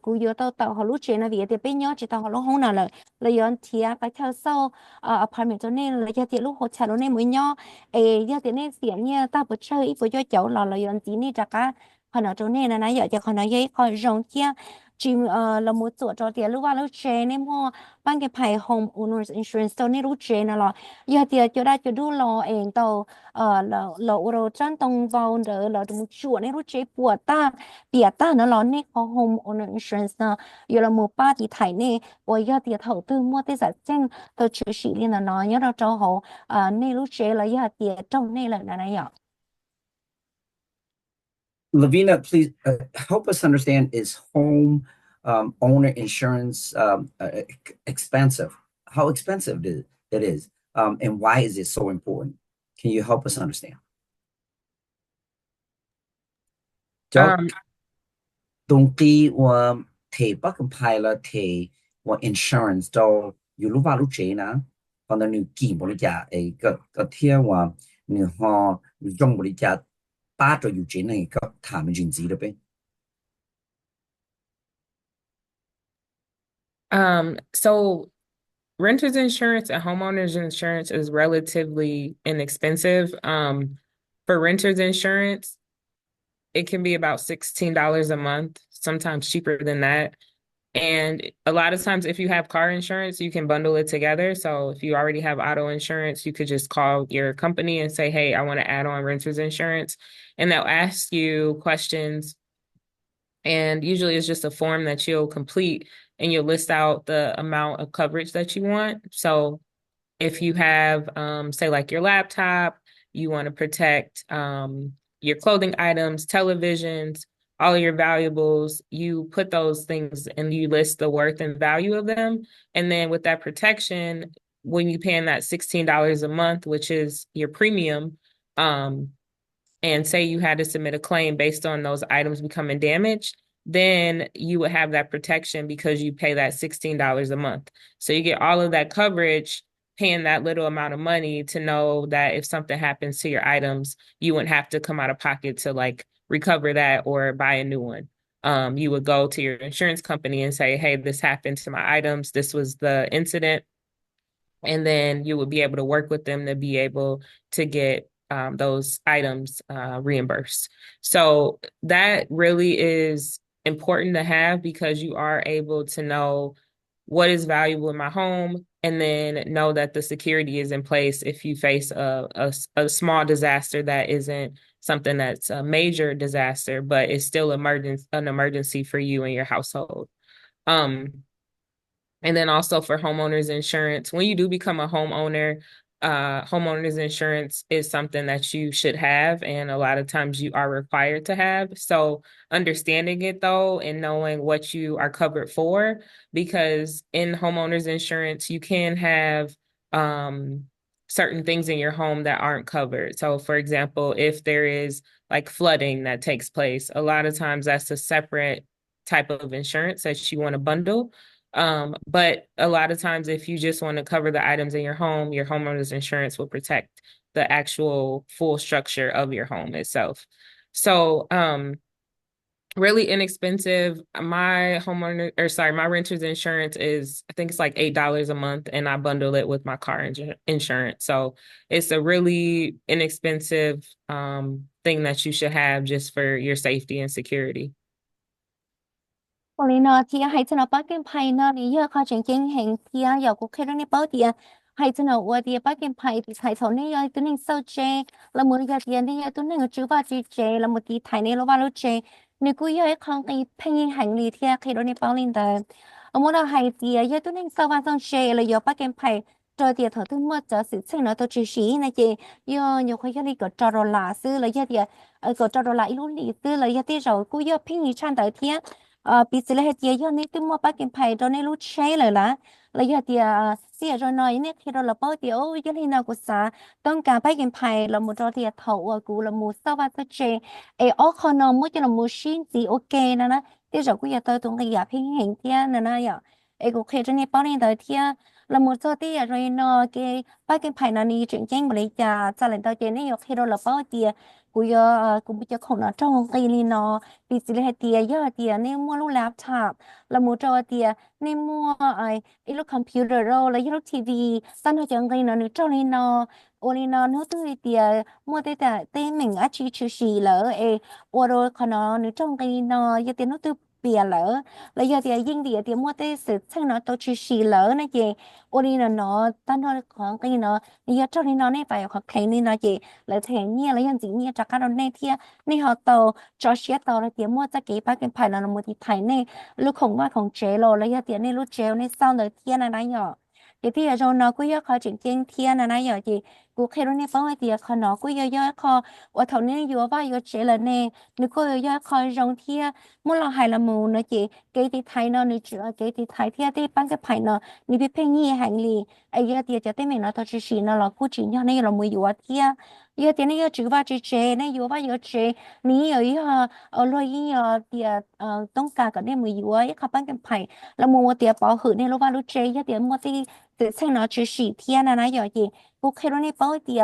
cú giờ tao tao họ lúc chế nó vì thì bây nhớ chỉ tao họ lúc không nào là giờ thì cái theo sau apartment cho nên là giờ thì lúc họ trả lúc này mới nhớ ấy giờ thì nên xiển nha tao bữa chơi ít bữa cho cháu là giờ tí này chắc cả còn nó chỗ này là nãy giờ cho còn nó giấy còn rong kia chỉ là một chỗ cho tiền lúc vào lúc chế nên mua ban cái phải home owners insurance ตัวนี้รู้เจนอะไรอย่าเดียวจะได้จะดูรอเองตัวเราจันตรงวาวเดอเราจะมุชัวนี่รู้เจปวดตาเปียตาเนาะเราเนี่ยเขา home owner insurance เนาะอยู่เราหมู่ป้าที่ไทยเนี่ยว่าอย่าเดียวเท่าตัวมั่วที่จะแจ้งตัวชื่อสีนี่นะเนาะอย่าเราเจ้าเขานี่รู้เจแล้วอย่าเดียวเจ้านี่เลยนะเนี่ย LaVina, please help us understand, is home owner insurance expensive? How expensive it is, and why is it so important? Can you help us understand? Don't be te bucket pilot te insurance do you lu va lu che na còn là new kim bo ja a cái thiên wa new ho dùng bo ja ba cho you che na cái tham jin zi de be. So renters insurance and homeowners insurance is relatively inexpensive. For renters insurance, it can be about $16 a month, sometimes cheaper than that. And a lot of times, if you have car insurance, you can bundle it together. So if you already have auto insurance, you could just call your company and say, hey, I want to add on renters insurance. And they'll ask you questions. And usually it's just a form that you'll complete and you'll list out the amount of coverage that you want. So if you have, say, like your laptop, you want to protect your clothing items, televisions, all of your valuables, you put those things and you list the worth and value of them. And then with that protection, when you paying that $16 a month, which is your premium, and say you had to submit a claim based on those items becoming damaged, then you would have that protection because you pay that $16 a month. So you get all of that coverage, paying that little amount of money to know that if something happens to your items, you wouldn't have to come out of pocket to like recover that or buy a new one. You would go to your insurance company and say, hey, this happened to my items. This was the incident. And then you would be able to work with them to be able to get those items reimbursed. So that really is important to have because you are able to know what is valuable in my home, and then know that the security is in place if you face a small disaster that isn't something that's a major disaster, but it's still an emergency for you and your household. And then also for homeowners insurance, when you do become a homeowner, homeowners insurance is something that you should have, and a lot of times you are required to have. So understanding it though, and knowing what you are covered for, because in homeowners insurance, you can have certain things in your home that aren't covered. So for example, if there is like flooding that takes place, a lot of times that's a separate type of insurance that you want to bundle. But a lot of times, if you just want to cover the items in your home, your homeowner's insurance will protect the actual full structure of your home itself. So, really inexpensive. My renter's insurance is, I think it's like $8 a month, and I bundle it with my car insurance. So it's a really inexpensive thing that you should have just for your safety and security. 我哩呢，天还真的把件牌呢，你要靠前进行天，有个开到你包点，还真的我的把件牌的牌头呢要ตัวนึงเศร้าเจแล้วมือ要เดียนนี่ตัวนึงก็จื้อว่าจีเจแล้วมือตีไทยนี่แล้วว่าแล้วเจนี่กู要ของไอ้เพ่งยิงหันลีเทียใครโดนในเป้าลินเดอเอามือเราหายเดีย要ตัวนึงเศร้าว่าต้องเจแล้ว要把件牌cho tiền thở thứ mất cho sự sinh nó tôi chỉ xí này chị yo nhiều khi cái này có cho đồ lạ sư là giờ tiền có cho đồ lạ ít lúc lì sư là giờ tiền rồi cứ yo pin như chan tới thiên bị sự là hết tiền yo này tôi mua bắt kiếm phải cho nên lúc chơi là giờ tiền xí rồi nói này khi đó là bao tiền ôi cái này nào của xãต้องการbắt kiếm phải là một trò tiền thầu của là một sao vặt chơi ấy ở con nó mới cho là một xin gì ok nè nè tiền rồi cũng giờ tôi tung cái giả pin hình tiền nè nè giờ ấy cũng khi cho nên bao nhiêu tới thiên là một số tí rồi nó cái ba cái phải nó đi chuyển tranh mà lấy trả lên tao chơi này yok khi đó là bao tiền cũng giờ cũng bây giờ không nó trong cái này nó bị xử lý tiền giờ tiền nên mua lúc laptop là một trò tiền nên mua ai lúc computer rồi là lúc TV xong rồi chẳng cái nó trong này nó ôi nó tươi tiền mua tới tại mình á chỉ xì lỡ ê ôi rồi còn nó trong cái nó giờ tiền nó tươi bìa lỡ là giờ thì riêng thì mua tới sự sang nó tôi chỉ xì lỡ này chị ôi nó tan thôi khoảng cái nó giờ cho nên nó này phải học cái này nó chị là thế nhia là yang gì nhia chắc cái này thì này họ tàu cho xe tàu là tiền mua cho cái ba cái phải là một thì phải này lúc không qua không chế rồi là giờ tiền này lúc chế này sau rồi tiền này này nhỏ thì rồi nó cứ giờ khó chỉnh tiền tiền này nhỏ chịกูเคยรู้เนี่ยป้องไอเดียเขาเนาะกูย่อยๆคอว่าเท่านี้อยู่ว่าอยู่เจริญเนี่ยนึกก็ย่อยๆคอรองเทียมื่อเราหายละมูเนาะจีเกติไทยเนาะนึกเจอเกติไทยเทียที่ปั้นกับไผ่เนาะนี่เป็นเพลงยี่แห่งลีไอ้ยาเดียจะได้ไม่เนาะตัวชีเนาะเรากูจีเนี่ยเรามืออยู่ว่าเทียยาเดียเนี่ยจือว่าจีเจเนี่ยอยู่ว่าอยู่เจนี่อยู่รอยยี่เดียต้องการกับเนี่ยมืออยู่ว่าเขาปั้นกับไผ่แล้วมูเดียปอหือเนี่ยรู้ว่ารู้เจยาเดียมัวที่ตื่นเช้าเนาะจีสีเทียนะอยู่จีกูเคยรู้เนี่ยป้องไอเดีย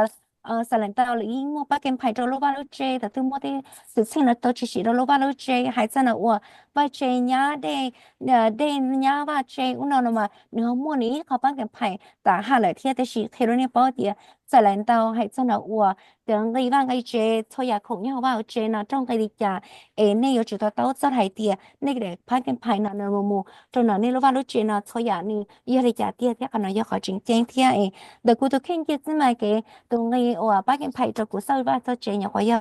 สลันตาหรือยิ่งมัวป้าเกมไผ่โจโลบาโลเจแต่ถึงมัวที่สุดเส้นแล้วตัวชิโดโลบาโลเจหายใจหนาวว่าเจญ่าเดญ่าว่าเจอุนอนมาเนื้อมัวนี้เขาป้าเกมไผ่แต่หาเลยเทียแต่ชีเคโรเนี่ยป้อเดียสลันตาหายใจหนาวเดี๋ยวไงบ้างไอเจทอยากของเนี่ยว่าเจน่ะจ้องไกดิจ่าเนี่ยอยู่จุดตัวจะหายเดียเนี่ยเด็กป้าเกมไผ่น่ะเนื้อมูจนน่ะเนี่ยโลบาโลเจน่ะทอยากนี่ยี่ห้อจ่าเดียเทียกันน่ะยี่ห้อจริงจริงเทียเดี๋ยวกูตัวเข่งเกี่ยขึ้นมาเกตรงนี้บากันไผ่จะกูเศร้าว่าจะเจนอย่างว่า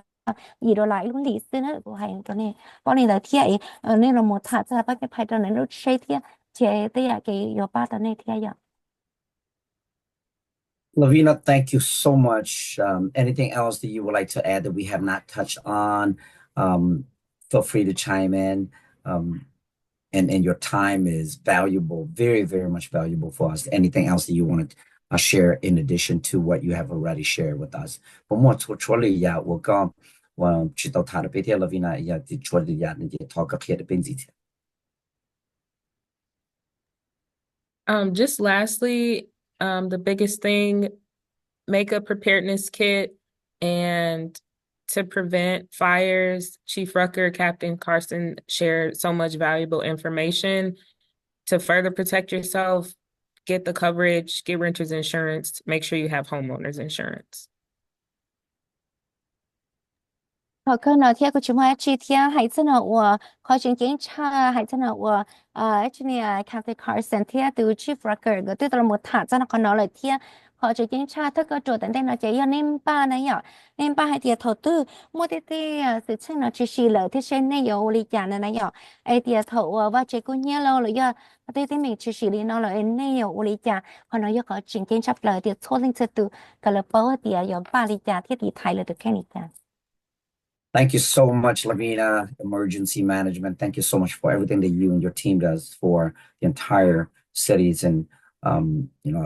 อีโดไลลุลิซึ่งนั่นกูให้ตัวนี้ป้อนนี่เราเที่ยนี่เราหมดถาจะบากันไผ่ตอนนั้นเราใช้เที่ยเจเตียเกยป้าตอนนี้เที่ยอย่าง LaVina, thank you so much. Anything else that you would like to add that we have not touched on? Feel free to chime in. And your time is valuable, very, very much valuable for us. Anything else that you want to share in addition to what you have already shared with us? ผมว่าช่วยๆ呀，我刚我知道他的白天LaVina呀，ช่วย呀，那些 talk กับ的เป็นgì Just lastly, the biggest thing, make a preparedness kit, and to prevent fires, Chief Rucker, Captain Carson shared so much valuable information. To further protect yourself, get the coverage, get renter's insurance, make sure you have homeowner's insurance. 好，可能天个什么几天，还真的我考进警察，还真的我这里看的 Carson 天都 Chief Rucker 个对到了没谈，真的可能了天。考进警察，他个做等待那些要年巴那样，年巴还得投资，莫得的事情呢，就是了，这些内容里讲的那样，哎，得投ว่า这个年了了要，对对面就是里那了，哎，内容里讲，可能要考进警察了，得错零制度，个了包的要巴里讲，ที่ดีไทยเลยตัวแค่นี้จ้ะ Thank you so much, LaVina, Emergency Management. Thank you so much for everything that you and your team does for the entire cities and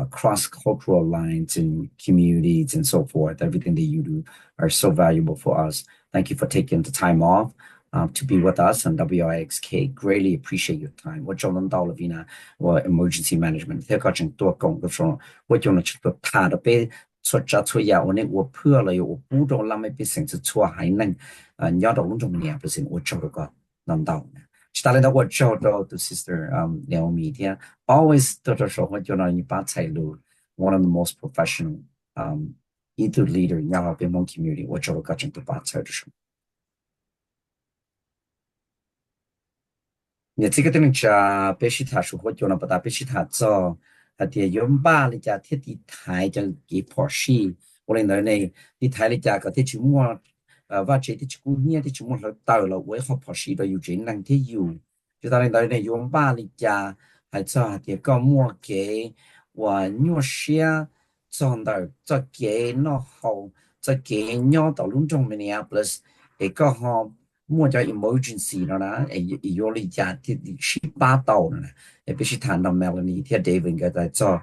across cultural lines and communities and so forth. Everything that you do are so valuable for us. Thank you for taking the time off to be with us on WIXK. Greatly appreciate your time. 我做到 LaVina 我 Emergency Management ที่เขาจึงตัวกงก็说我就能去做他的被出家出家，我呢我破了有我不懂那么被甚至出还能你要到那种年不行，我找了个能到呢。其他的我找到的 sister Naomi 天 always 到这时候就让你把财路 one of the most professional either leader 然后变蒙 community 我找了个真的把财的时候。你这个东西啊，必须他说我叫那不大，必须他做，他的用把你家贴地台就给破西，我领导呢，地台你家个贴去摸，或者贴去姑娘贴去摸了到了，我好破西的有这能贴有，就他领导呢用把你家还做还的个摸给我尿些，做到做给那好，做给尿到隆中Minneapolis，一个好。莫叫 emergency 了呢，有了家的18道了呢，也必须谈到 Melanie 贴 David 个在做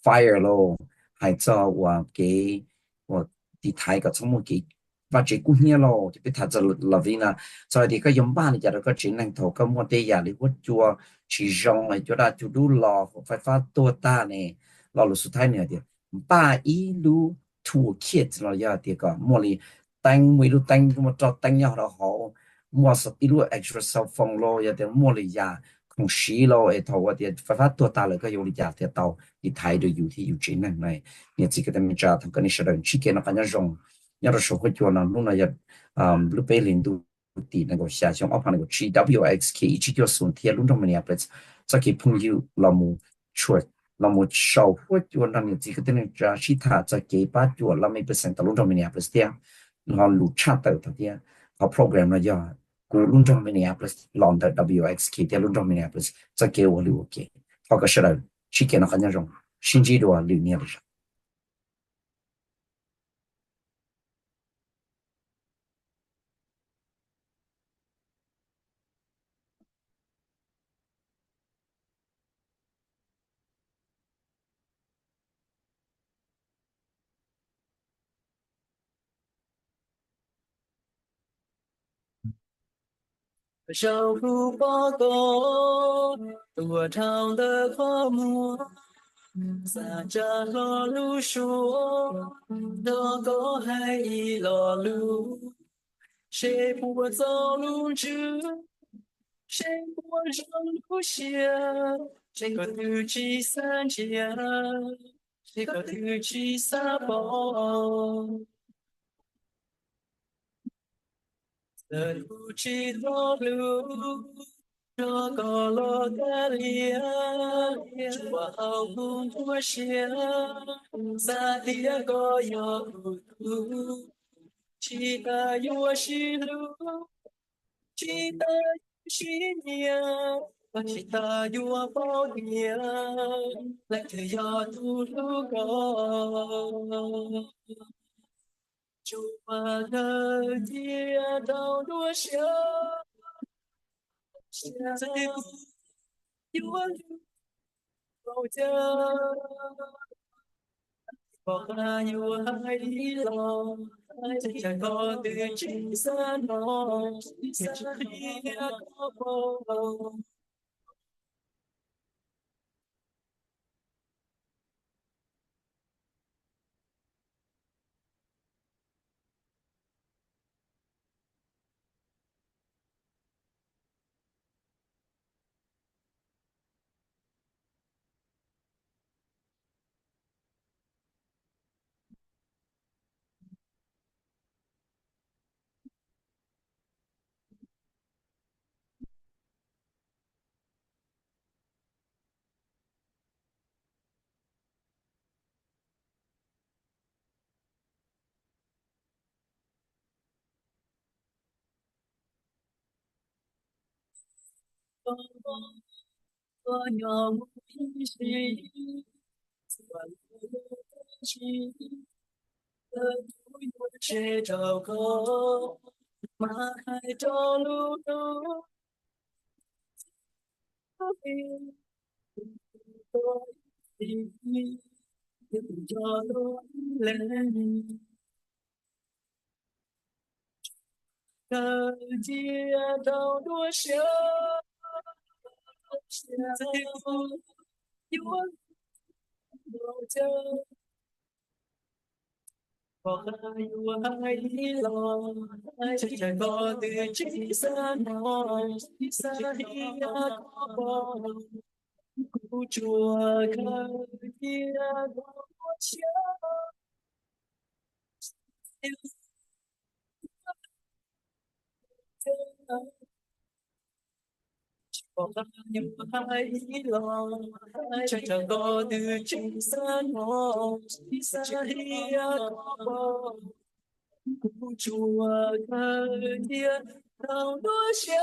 fire 咯，还做我给我的台个从我给把这姑娘咯，就被他做 LaVina，所以啲个用บ้าน就个只能头个莫得呀，你我做其中诶，就那就ดูรอไฟฟ้าตัวตาเนี่ยรอหลุดสุดท้ายเนี่ยเดียวป้าอีรู้ถูกเขียดเราอย่าเดียวก็มัวเลยแต่งไม่รู้แต่งมัวจอแต่งยาเรา好。mua sắp ít lúc extra cell phone lo ya de mua le ya không xí lo e thầu wa de phát phát tua ta le cái yêu le ya de tao đi thái được yêu thì yêu chính này này nhà chỉ cái mình trả thằng cái này sẽ được chỉ cái nó phải nhớ rong nhớ được số cái chỗ nào lúc này lúc bây liền tu thì nó có xa xong ở phần cái WXK chỉ có số tiền lúc trong mình nhập lại cho cái朋友老母出那么少或者那你这个等于讲其他在给把做那么%的拢trong mình nhập lại tiền 然后路差到的店，好 program 了要。กูรุ่นจง Minneapolis ลอนแต่ WXK ที่รุ่นจง Minneapolis จะเกี่ยวหรือโอเคเขาก็เชื่อชิคกี้พายกันยังชินจีดัวหรือเนี่ยเลย 守护报告，多长的泡沫，洒着落露说，多高海一落路，谁不我走路直，谁不我上路下，谁个突起三家，谁个突起三宝。Terpuji lalu, kalau kalian coba aku bersih, saatnya kau utuh, cinta yang silu, cinta sinia, cinta yang bahagia, lagi ya dulu kau. 就把那天当作笑，现在不有我老家，我还有海底捞，在高的金山楼，也是一个宝宝。nhỏ chế đầu có mà hai cho lúc đó tôi cho tôi lên cờ chia đầu đua sớm giây phút chúa đồ chơi có hai lo chẳng có từ chỉ xa nói xa hi có bỏ cụ chùa cờ chia đầu đua sớm có hai lo chẳng có từ chỉ xa nói xa hi có bỏ chùa cờ thiên nào đôi chiếu